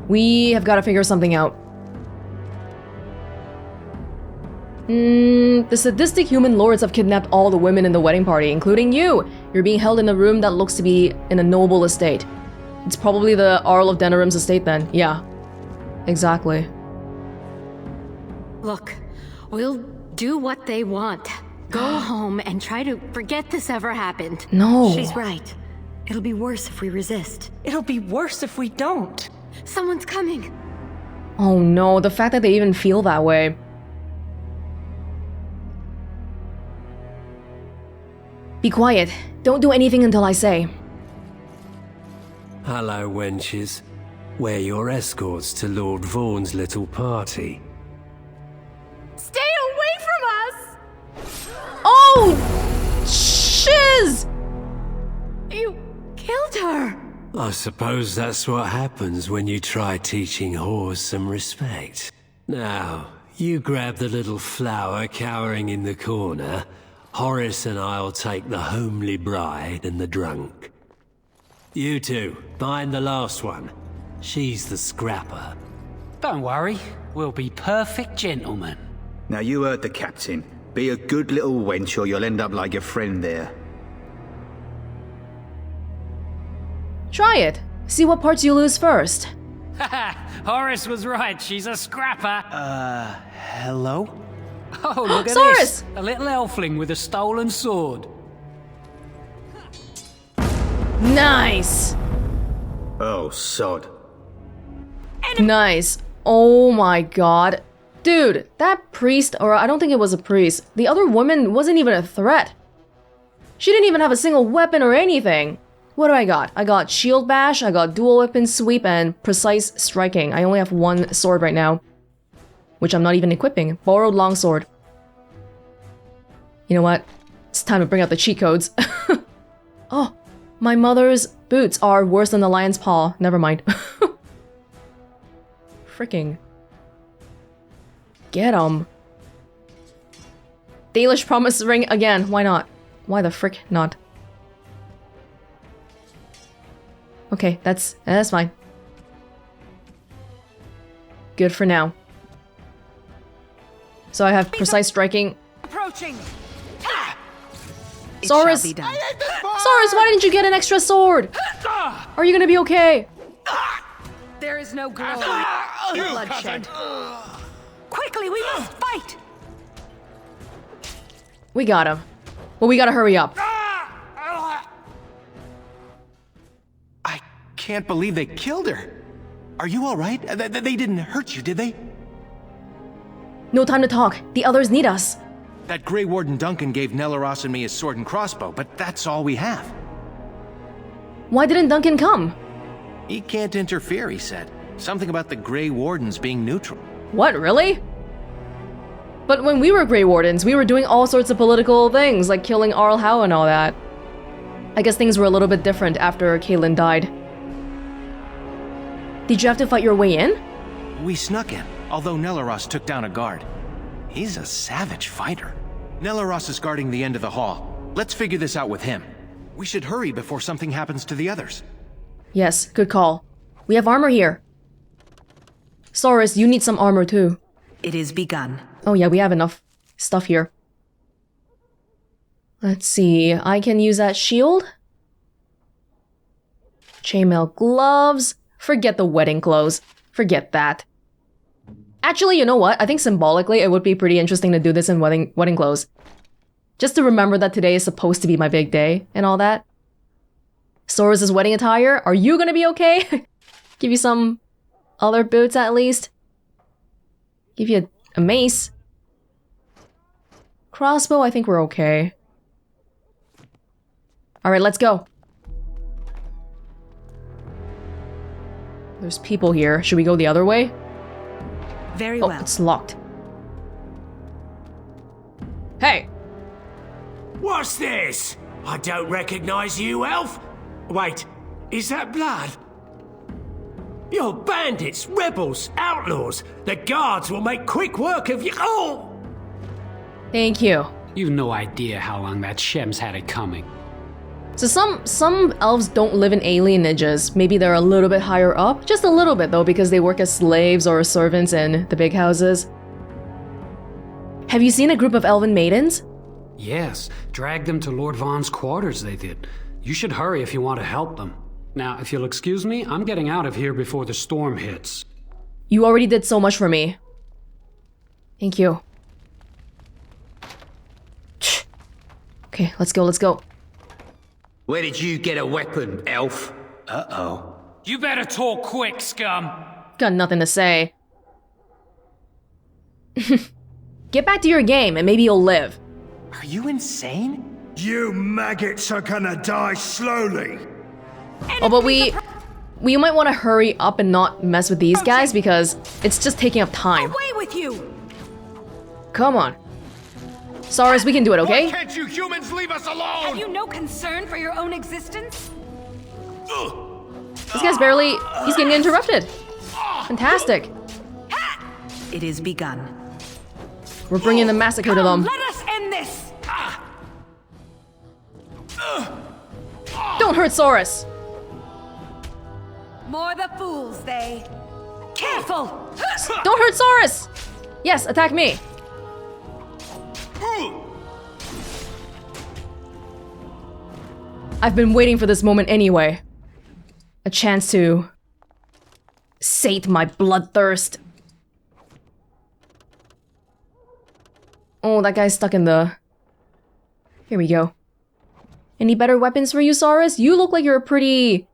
We have got to figure something out. The sadistic human lords have kidnapped all the women in the wedding party, including you. You're being held in a room that looks to be in a noble estate. It's probably the Arl of Denerim's estate then. Yeah. Exactly. Look, we'll do what they want. Go home and try to forget this ever happened. No. She's right. It'll be worse if we resist. It'll be worse if we don't. Someone's coming. Oh no, the fact that they even feel that way. Be quiet. Don't do anything until I say. Hello, wenches. We're your escorts to Lord Vaughn's little party. Stay away from us! Oh! Shiz! You killed her! I suppose that's what happens when you try teaching whores some respect. Now, you grab the little flower cowering in the corner. Horace and I'll take the homely bride and the drunk. You two, find the last one. She's the scrapper. Don't worry, we'll be perfect gentlemen. Now you heard the captain. Be a good little wench or you'll end up like your friend there. Try it. See what parts you lose first. Haha, Horace was right, she's a scrapper. Hello? Oh, look at Saurus! this. A little elfling with a stolen sword. Nice! Oh, sod. Nice. Oh my god. Dude, that priest, or I don't think it was a priest, the other woman wasn't even a threat. She didn't even have a single weapon or anything. What do I got? I got shield bash, I got dual weapon sweep, and precise striking. I only have one sword right now, which I'm not even equipping. Borrowed longsword. You know what? It's time to bring out the cheat codes. Oh, my mother's boots are worse than the lion's paw. Never mind. Freaking. Get 'em. Dalish promise ring again. Why not? Why the frick not? Okay, that's fine. Good for now. So I have precise striking. Approaching. Saurus! Saurus, why didn't you get an extra sword? Are you gonna be okay? There is no glory in bloodshed. Quickly, we must fight! We got him. Well, we gotta hurry up. I can't believe they killed her. Are you all right? They didn't hurt you, did they? No time to talk. The others need us. That Grey Warden Duncan gave Nelaros and me his sword and crossbow, but that's all we have. Why didn't Duncan come? He can't interfere, he said. Something about the Grey Wardens being neutral. What, really? But when we were Grey Wardens, we were doing all sorts of political things, like killing Arl Howe and all that. I guess things were a little bit different after Caitlyn died. Did you have to fight your way in? We snuck in, although Nelaros took down a guard. He's a savage fighter. Nelaros is guarding the end of the hall. Let's figure this out with him. We should hurry before something happens to the others. Yes, good call. We have armor here. Saurus, you need some armor too. It is begun. Oh yeah, we have enough stuff here. Let's see, I can use that shield. Chainmail gloves. Forget the wedding clothes. Forget that. Actually, you know what? I think symbolically it would be pretty interesting to do this in wedding clothes. Just to remember that today is supposed to be my big day and all that. Saurus' wedding attire. Are you gonna be okay? Give you some other boots at least. Give you a mace. Crossbow, I think we're okay. Alright, let's go. There's people here. Should we go the other way? Very well. It's locked. Hey! What's this? I don't recognize you, elf. Wait, is that blood? You're bandits, rebels, outlaws. The guards will make quick work of you. Oh! Thank you. You've no idea how long that Shem's had it coming. So some elves don't live in alienages. Maybe they're a little bit higher up. Just a little bit though, because they work as slaves or servants in the big houses. Have you seen a group of elven maidens? Yes, drag them to Lord Vaughn's quarters, they did. You should hurry if you want to help them. Now, if you'll excuse me, I'm getting out of here before the storm hits. You already did so much for me. Thank you. Okay, let's go, let's go. Where did you get a weapon, elf? Uh-oh. You better talk quick, scum. Got nothing to say. Get back to your game and maybe you'll live. Are you insane? You maggots are gonna die slowly. Oh, but we might want to hurry up and not mess with these guys because it's just taking up time. Away with you! Come on. Saurus, we can do it, okay? Why can't you humans leave us alone? Have you no concern for your own existence? This guy's barely... He's getting interrupted. Fantastic. It is begun. We're bringing the massacre to them. Let us end this! Don't hurt Saurus! More the fools, they. Careful! Don't hurt Saurus! Yes, attack me. I've been waiting for this moment anyway. A chance to sate my bloodthirst. Oh, that guy's stuck in the... Here we go. Any better weapons for you, Saurus? You look like you're a pretty...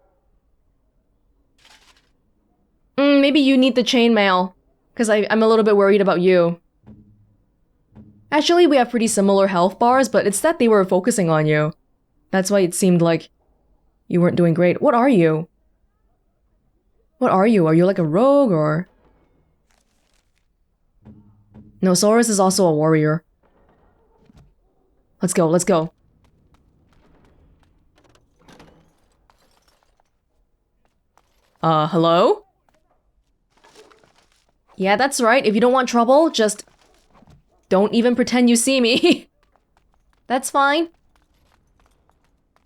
maybe you need the chainmail. Because I'm a little bit worried about you. Actually, we have pretty similar health bars, but it's that they were focusing on you. That's why it seemed like you weren't doing great. What are you? What are you? Are you like a rogue or... No, Saurus is also a warrior. Let's go, let's go. Hello? Yeah, that's right. If you don't want trouble, just don't even pretend you see me. That's fine.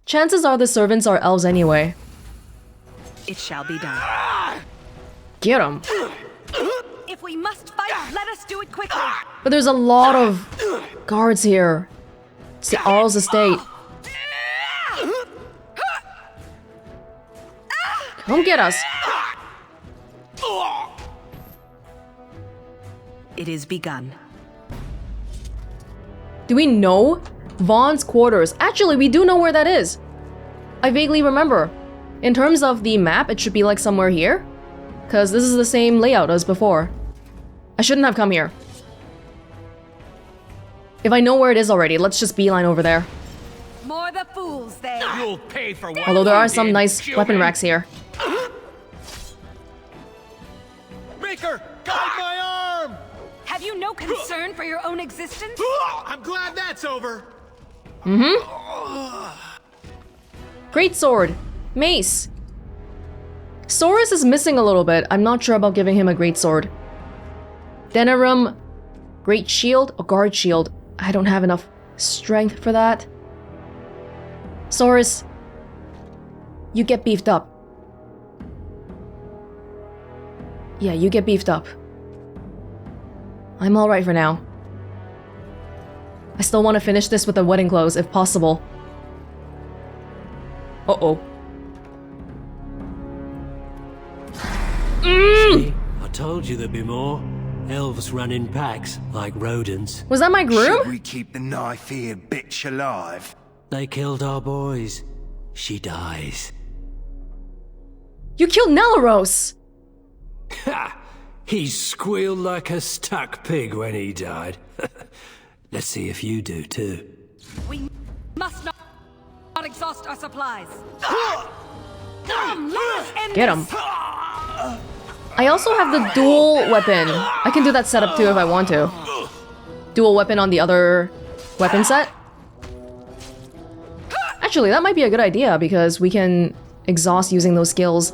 Chances are the servants are elves anyway. It shall be done. Get him. If we must fight, let us do it quickly. But there's a lot of guards here. It's the Arl's estate. Come get us. It is begun. Do we know Vaughn's quarters? Actually, we do know where that is. I vaguely remember. In terms of the map, it should be like somewhere here. Because this is the same layout as before. I shouldn't have come here. If I know where it is already, let's just beeline over there. More the fools, they. You'll pay for what Although there are you some did, nice human. weapon racks here. Maker, guide my arm! Have you no concern for your own existence? I'm glad that's over. Great sword. Mace. Saurus is missing a little bit. I'm not sure about giving him a great sword. Denerim, great shield, or guard shield. I don't have enough strength for that. Saurus, you get beefed up. Yeah, you get beefed up. I'm alright for now. I still want to finish this with the wedding clothes, if possible. Uh-oh. See? I told you there'd be more. Elves run in packs, like rodents. Was that my groom? Should we keep the knife-eared bitch alive? They killed our boys. She dies. You killed Nelaros! Ha! He squealed like a stuck pig when he died. Let's see if you do too. We must not exhaust our supplies. Come, let us end Get him. this. I also have the dual weapon. I can do that setup too if I want to. Dual weapon on the other weapon set. Actually, that might be a good idea because we can exhaust using those skills.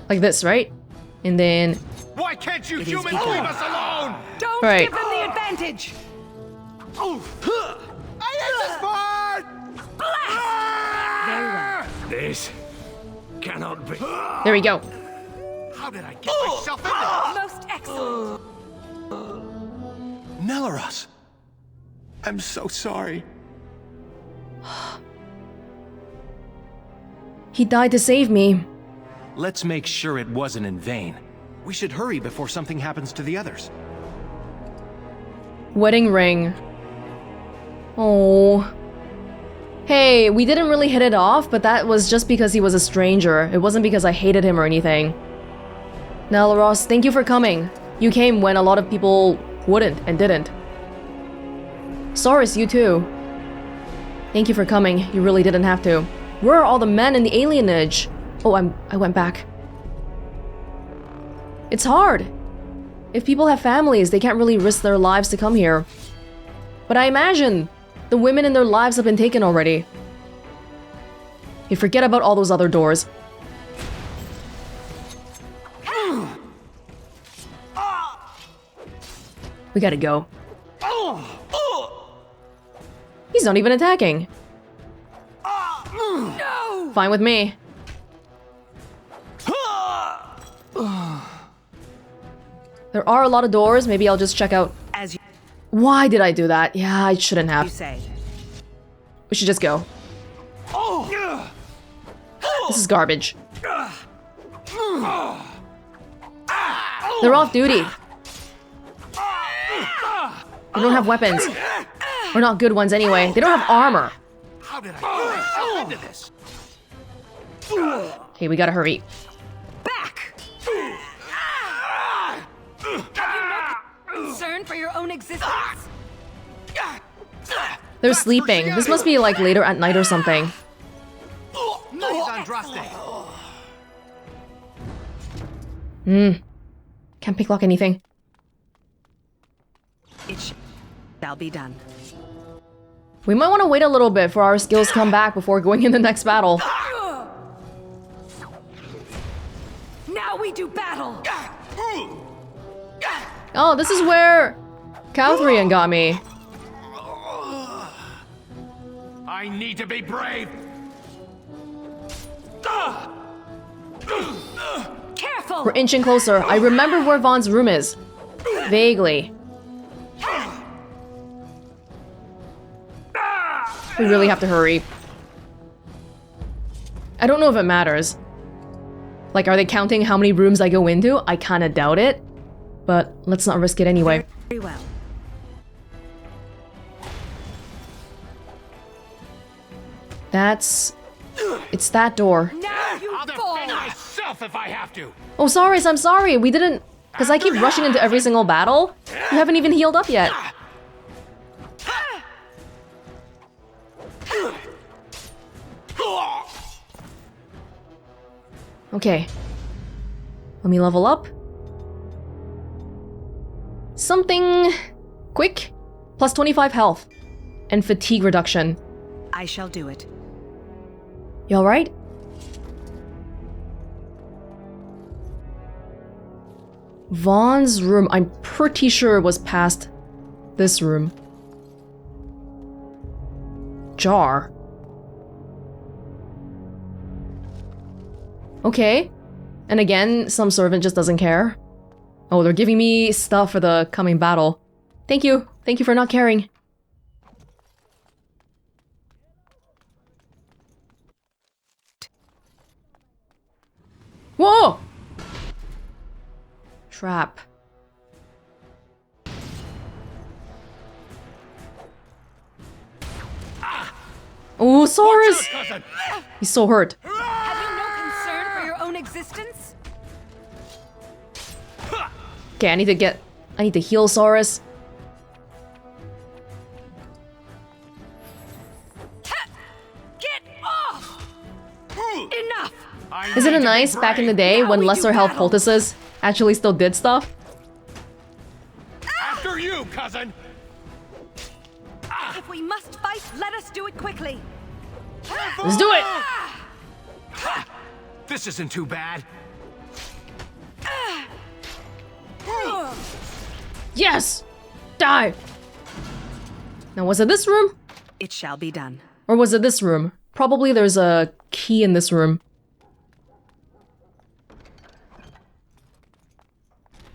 Like this, right? And then... Why can't you humans leave us alone? Don't Right. give them the advantage. I hate this part! Very well. This cannot be. There we go. How did I get myself in this? Most excellent. Nelaros! I'm so sorry. He died to save me. Let's make sure it wasn't in vain. We should hurry before something happens to the others. Wedding ring. Oh. Hey, we didn't really hit it off, but that was just because he was a stranger. It wasn't because I hated him or anything. Nelaros, thank you for coming. You came when a lot of people wouldn't and didn't. Saurus, you too. Thank you for coming. You really didn't have to. Where are all the men in the alienage? Oh, I went back. It's hard. If people have families, they can't really risk their lives to come here. But I imagine the women in their lives have been taken already. You forget about all those other doors. We gotta go. He's not even attacking. No! Fine with me. There are a lot of doors. Maybe I'll just check out. As you Why did I do that? Yeah, I shouldn't have. say. We should just go. This is garbage. They're off duty. They don't have weapons. Or not good ones anyway. They don't have armor. How did I into this? Okay, we gotta hurry. Back! Have you no concern for your own existence? They're sleeping. This must be like later at night or something. Can't picklock anything. It shall be done. We might want to wait a little bit for our skills to come back before going in the next battle. Now we do battle! Oh, this is where Calthrian got me. I need to be brave! Careful! We're inching closer. I remember where Vaughn's room is. Vaguely. We really have to hurry. I don't know if it matters. Like, are they counting how many rooms I go into? I kinda doubt it. But let's not risk it anyway. Very well. It's that door. Now you fall! Myself if I have to! Oh, Saurus, I'm sorry. We didn't... Because I keep rushing into every single battle. You haven't even healed up yet. Okay. Let me level up. Something quick. Plus 25 health. And fatigue reduction. I shall do it. You alright? Vaughn's room, I'm pretty sure was past this room. Jar. Okay. And again, some servant just doesn't care. Oh, they're giving me stuff for the coming battle. Thank you. Thank you for not caring. Whoa! Trap. Oh, Saurus! He's so hurt. Have you no concern for your own existence? Okay, I need to heal Saurus. Get off! Enough! Isn't it nice back in the day when lesser health poultices actually still did stuff? After you, cousin! If we must fight, let us do it quickly. Let's do it! This isn't too bad. Yes! Die! Now, was it this room? It shall be done. Or was it this room? Probably there's a key in this room.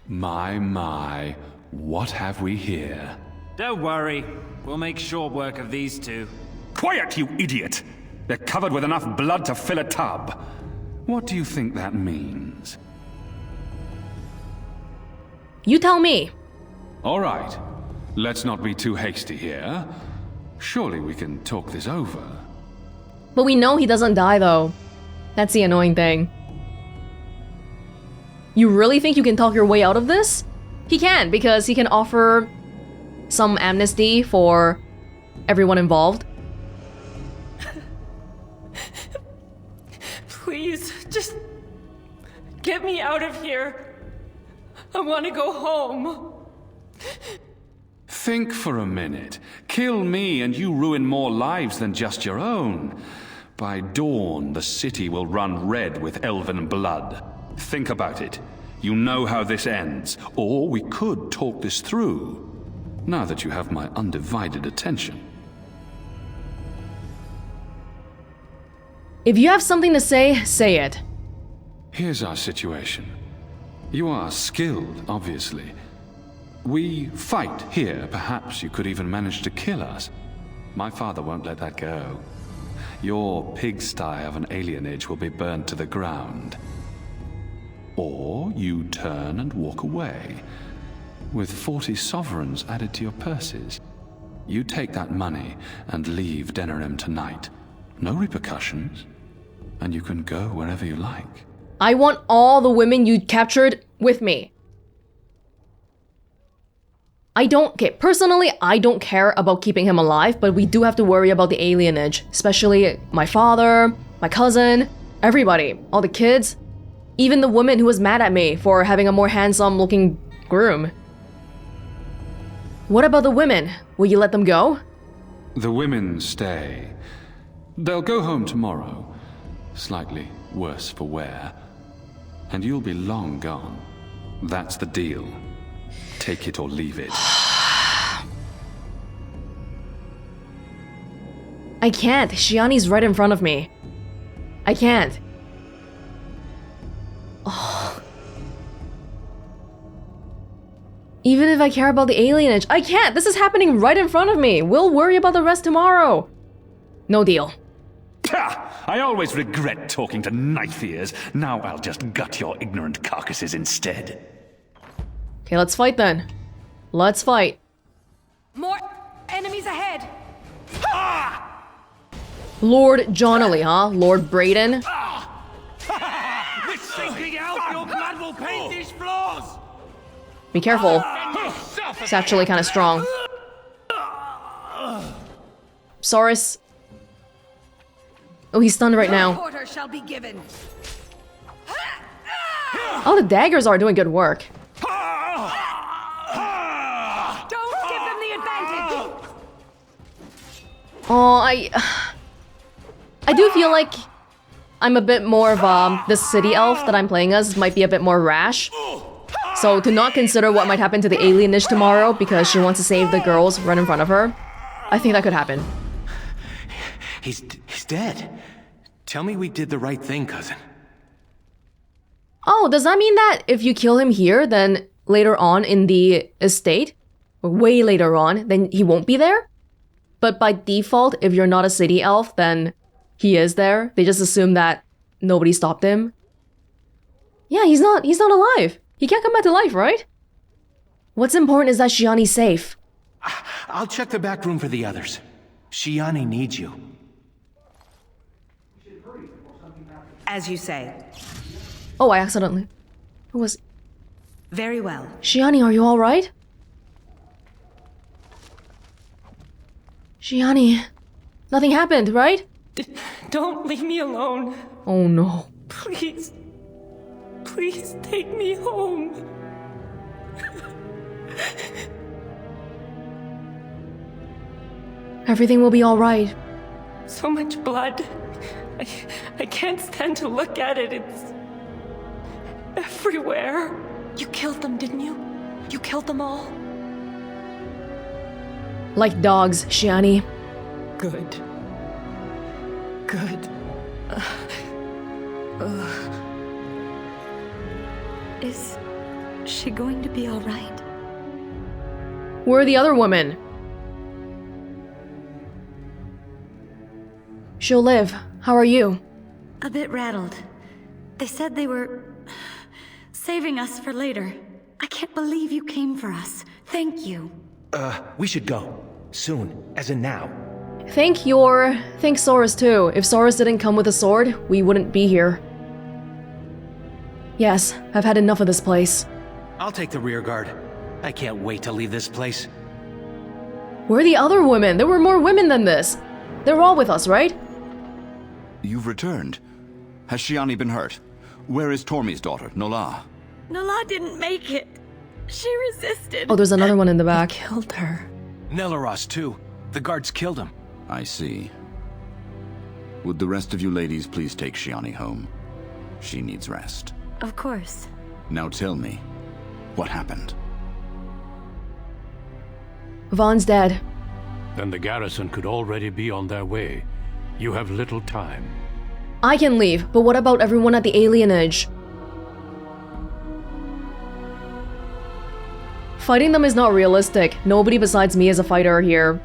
My, What have we here? Don't worry. We'll make short work of these two. Quiet, you idiot! They're covered with enough blood to fill a tub. What do you think that means? You tell me. All right. Let's not be too hasty here. Surely we can talk this over. But we know he doesn't die, though. That's the annoying thing. You really think you can talk your way out of this? He can, because he can offer some amnesty for everyone involved. Please, just get me out of here. I want to go home. Think for a minute. Kill me and you ruin more lives than just your own. By dawn, the city will run red with elven blood. Think about it. You know how this ends. Or we could talk this through. Now that you have my undivided attention. If you have something to say, say it. Here's our situation. You are skilled, obviously. We fight here. Perhaps you could even manage to kill us. My father won't let that go. Your pigsty of an alienage will be burned to the ground. Or you turn and walk away, with 40 sovereigns added to your purses. You take that money and leave Denerim tonight. No repercussions, and you can go wherever you like. I want all the women you captured with me. Personally, I don't care about keeping him alive, but we do have to worry about the alienage, especially my father, my cousin, everybody, all the kids, even the woman who was mad at me for having a more handsome-looking groom. What about the women? Will you let them go? The women stay. They'll go home tomorrow, slightly worse for wear, and you'll be long gone. That's the deal. Take it or leave it. I can't. Shiani's right in front of me. I can't. Oh. Even if I care about the alienage, I can't! This is happening right in front of me! We'll worry about the rest tomorrow! No deal. I always regret talking to knife ears. Now I'll just gut your ignorant carcasses instead. Okay, let's fight then. Let's fight. More enemies ahead! Lord Johnley, huh? Lord Braden? It's sinking out! Your blood will paint these floors! Be careful. It's actually kind of strong. Saurus. Oh, he's stunned right now. Order shall be given. Oh, the daggers are doing good work. Don't give them the advantage. Oh, I do feel like I'm a bit more of the city elf that I'm playing as might be a bit more rash. So to not consider what might happen to the alienage tomorrow because she wants to save the girls right in front of her, I think that could happen. He's dead. Tell me we did the right thing, cousin. Oh, does that mean that if you kill him here, then later on in the estate, or way later on, then he won't be there? But by default, if you're not a city elf, then he is there. They just assume that nobody stopped him. Yeah, he's not alive. He can't come back to life, right? What's important is that Shiani's safe. I'll check the back room for the others. Shiani needs you. As you say. Oh, I accidentally. Who was... Very well. Shiani, are you alright? Shiani, nothing happened, right? Don't leave me alone. Oh no. Please. Please take me home. Everything will be alright. So much blood. I can't stand to look at it. It's everywhere. You killed them, didn't you? You killed them all? Like dogs, Shiani. Good. Good. Is she going to be all right? Where are the other women? She'll live. How are you? A bit rattled. They said they were saving us for later. I can't believe you came for us. Thank you. We should go. Soon, as in now. Thank Saurus too. If Saurus didn't come with a sword, we wouldn't be here. Yes, I've had enough of this place. I'll take the rear guard. I can't wait to leave this place. Where are the other women? There were more women than this. They're all with us, right? You've returned. Has Shiani been hurt? Where is Tormi's daughter, Nola? Nola didn't make it. She resisted. Oh, there's another one in the back. Killed her. Nelaros, too. The guards killed him. I see. Would the rest of you ladies please take Shiani home? She needs rest. Of course. Now tell me, what happened? Vaughn's dead. Then the garrison could already be on their way. You have little time. I can leave, but what about everyone at the alienage? Fighting them is not realistic. Nobody besides me is a fighter here.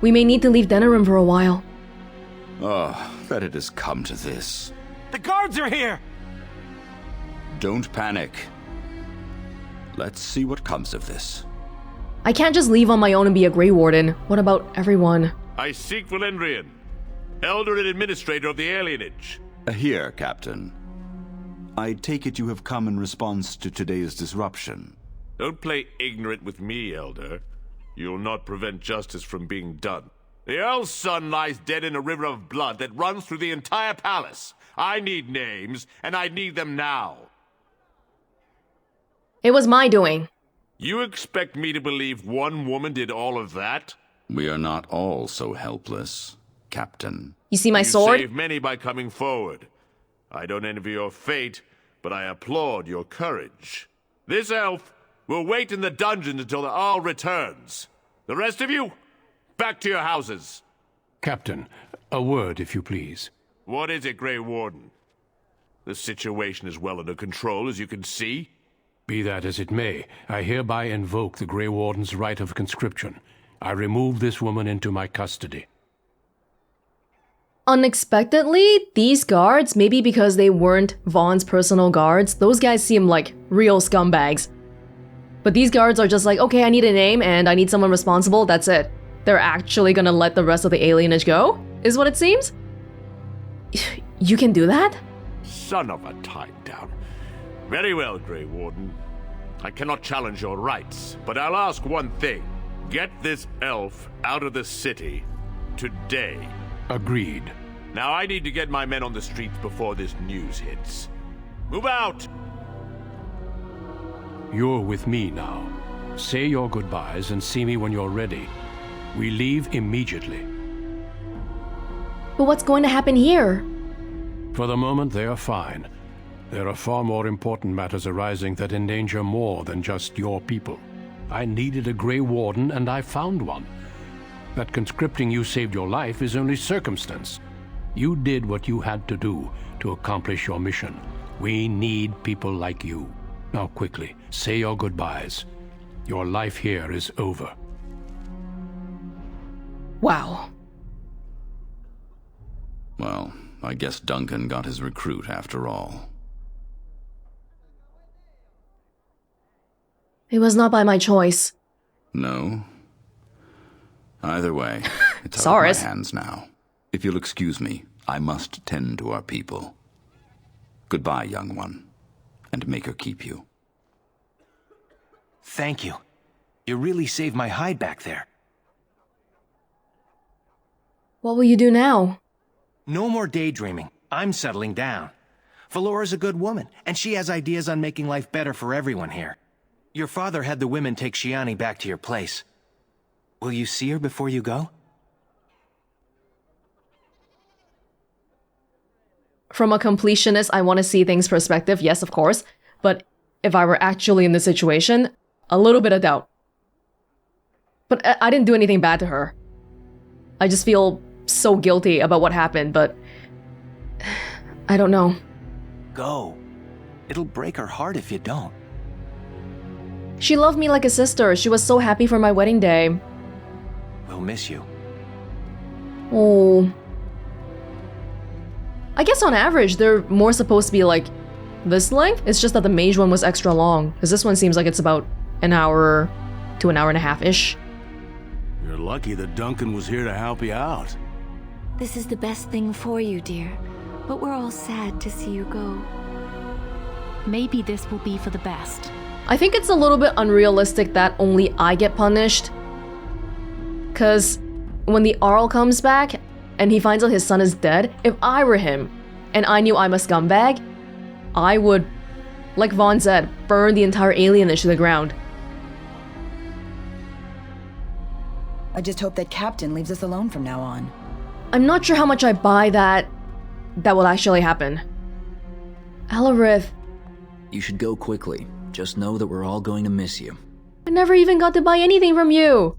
We may need to leave Denerim for a while. Oh, that it has come to this. The guards are here! Don't panic. Let's see what comes of this. I can't just leave on my own and be a Grey Warden. What about everyone? I seek Valendrian, Elder and Administrator of the Alienage. Here, Captain. I take it you have come in response to today's disruption. Don't play ignorant with me, Elder. You'll not prevent justice from being done. The Earl's son lies dead in a river of blood that runs through the entire palace. I need names, and I need them now. It was my doing. You expect me to believe one woman did all of that? We are not all so helpless, Captain. You see my sword? You saved many by coming forward. I don't envy your fate, but I applaud your courage. This elf will wait in the dungeon until the Arl returns. The rest of you, back to your houses. Captain, a word, if you please. What is it, Grey Warden? The situation is well under control, as you can see. Be that as it may, I hereby invoke the Grey Warden's right of conscription. I remove this woman into my custody. Unexpectedly, these guards, maybe because they weren't Vaughn's personal guards, those guys seem like real scumbags. But these guards are just like, okay, I need a name and I need someone responsible, that's it. They're actually gonna let the rest of the alienage go, is what it seems? You can do that? Son of a tie down. Very well, Grey Warden. I cannot challenge your rights, but I'll ask one thing. Get this elf out of the city today. Agreed. Now I need to get my men on the streets before this news hits. Move out! You're with me now. Say your goodbyes and see me when you're ready. We leave immediately. But what's going to happen here? For the moment, they are fine. There are far more important matters arising that endanger more than just your people. I needed a Grey Warden, and I found one. That conscripting you saved your life is only circumstance. You did what you had to do to accomplish your mission. We need people like you. Now quickly, say your goodbyes. Your life here is over. Wow. Well, I guess Duncan got his recruit after all. It was not by my choice. No. Either way, it's out of my hands now. If you'll excuse me, I must tend to our people. Goodbye, young one, and make her keep you. Thank you. You really saved my hide back there. What will you do now? No more daydreaming. I'm settling down. Valora's a good woman, and she has ideas on making life better for everyone here. Your father had the women take Shiani back to your place. Will you see her before you go? From a completionist, I want to see things perspective, yes, of course. But if I were actually in the situation, a little bit of doubt. But I didn't do anything bad to her. I just feel so guilty about what happened, but I don't know. Go. It'll break her heart if you don't. She loved me like a sister. She was so happy for my wedding day. We'll miss you. Oh. I guess on average, they're more supposed to be like this length. It's just that the mage one was extra long, because this one seems like it's about an hour to an hour and a half-ish. You're lucky that Duncan was here to help you out. This is the best thing for you, dear. But we're all sad to see you go. Maybe this will be for the best. I think it's a little bit unrealistic that only I get punished. Because when the Arl comes back and he finds out his son is dead, if I were him and I knew I'm a scumbag, I would, like Vaughn said, burn the entire alienage to the ground. I just hope that Captain leaves us alone from now on. I'm not sure how much I buy that will actually happen. Alarith. You should go quickly. Just know that we're all going to miss you. I never even got to buy anything from you.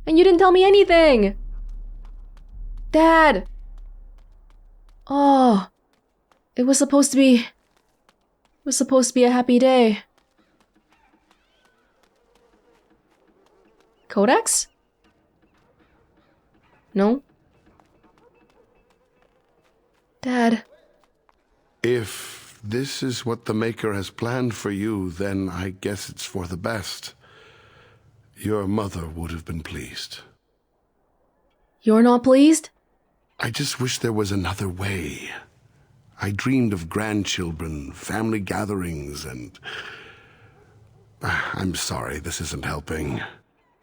And you didn't tell me anything. Dad. Oh. It was supposed to be a happy day. Codex? No? Dad. If this is what the Maker has planned for you, then I guess it's for the best. Your mother would have been pleased. You're not pleased? I just wish there was another way. I dreamed of grandchildren, family gatherings, and... I'm sorry, this isn't helping.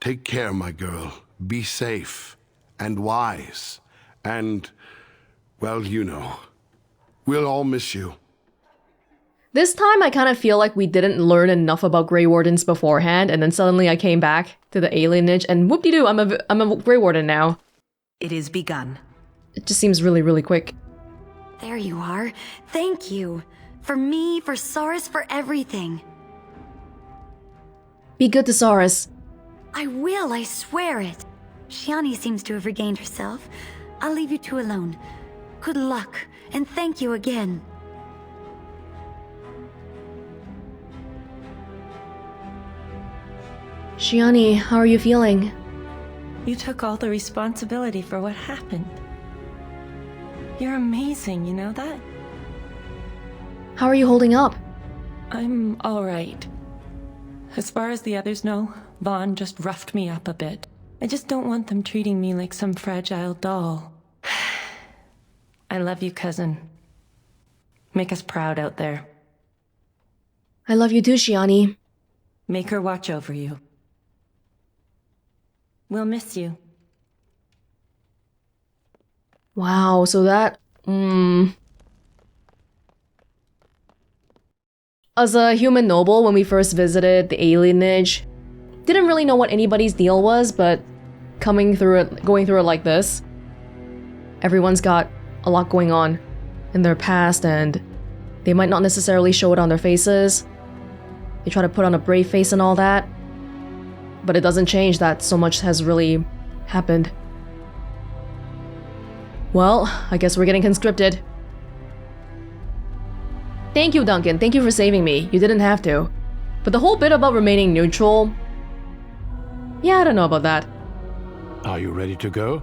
Take care, my girl. Be safe and wise. And, well, you know, we'll all miss you. This time I kind of feel like we didn't learn enough about Grey Wardens beforehand, and then suddenly I came back to the alienage, and whoop-de-doo, I'm a Grey Warden now. It is begun. It just seems really, really quick. There you are. Thank you. For me, for Saurus, for everything. Be good to Saurus. I will, I swear it. Shiani seems to have regained herself. I'll leave you two alone. Good luck, and thank you again. Shiani, how are you feeling? You took all the responsibility for what happened. You're amazing, you know that? How are you holding up? I'm alright. As far as the others know, Vaughn just roughed me up a bit. I just don't want them treating me like some fragile doll. I love you, cousin. Make us proud out there. I love you too, Shiani. Make her watch over you. We'll miss you. Wow, so that... As a human noble, when we first visited the alienage, didn't really know what anybody's deal was, but going through it like this, everyone's got a lot going on in their past, and they might not necessarily show it on their faces. They try to put on a brave face and all that, but it doesn't change that so much has really happened. Well, I guess we're getting conscripted. Thank you, Duncan. Thank you for saving me. You didn't have to. But the whole bit about remaining neutral... Yeah, I don't know about that. Are you ready to go?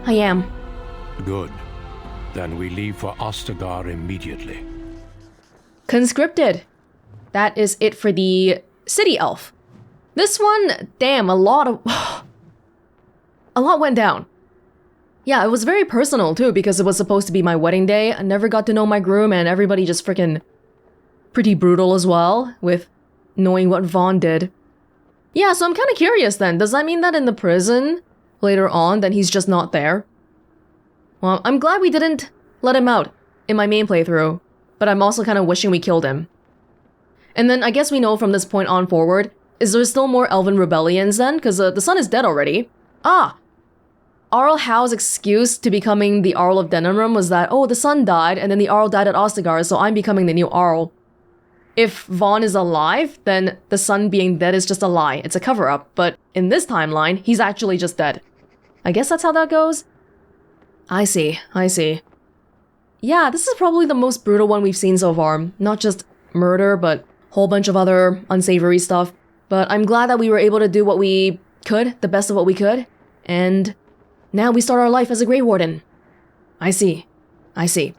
I am. Good. Then we leave for Ostagar immediately. Conscripted. That is it for the city elf. This one, damn, a lot went down. Yeah, it was very personal too, because it was supposed to be my wedding day. I never got to know my groom, and everybody just freaking pretty brutal as well, with knowing what Vaughn did. Yeah, so I'm kind of curious then. Does that mean that in the prison, later on, then he's just not there? Well, I'm glad we didn't let him out in my main playthrough, but I'm also kind of wishing we killed him. And then I guess we know from this point on forward, is there still more elven rebellions then? Because the sun is dead already. Ah! Arl Howe's excuse to becoming the Arl of Denimrum was that, oh, the sun died, and then the Arl died at Ostagar, so I'm becoming the new Arl. If Vaughn is alive, then the sun being dead is just a lie. It's a cover-up, but in this timeline, he's actually just dead. I guess that's how that goes? I see. Yeah, this is probably the most brutal one we've seen so far. Not just murder, but a whole bunch of other unsavory stuff. But I'm glad that we were able to do what we could, the best of what we could, and now we start our life as a Grey Warden. I see. I see.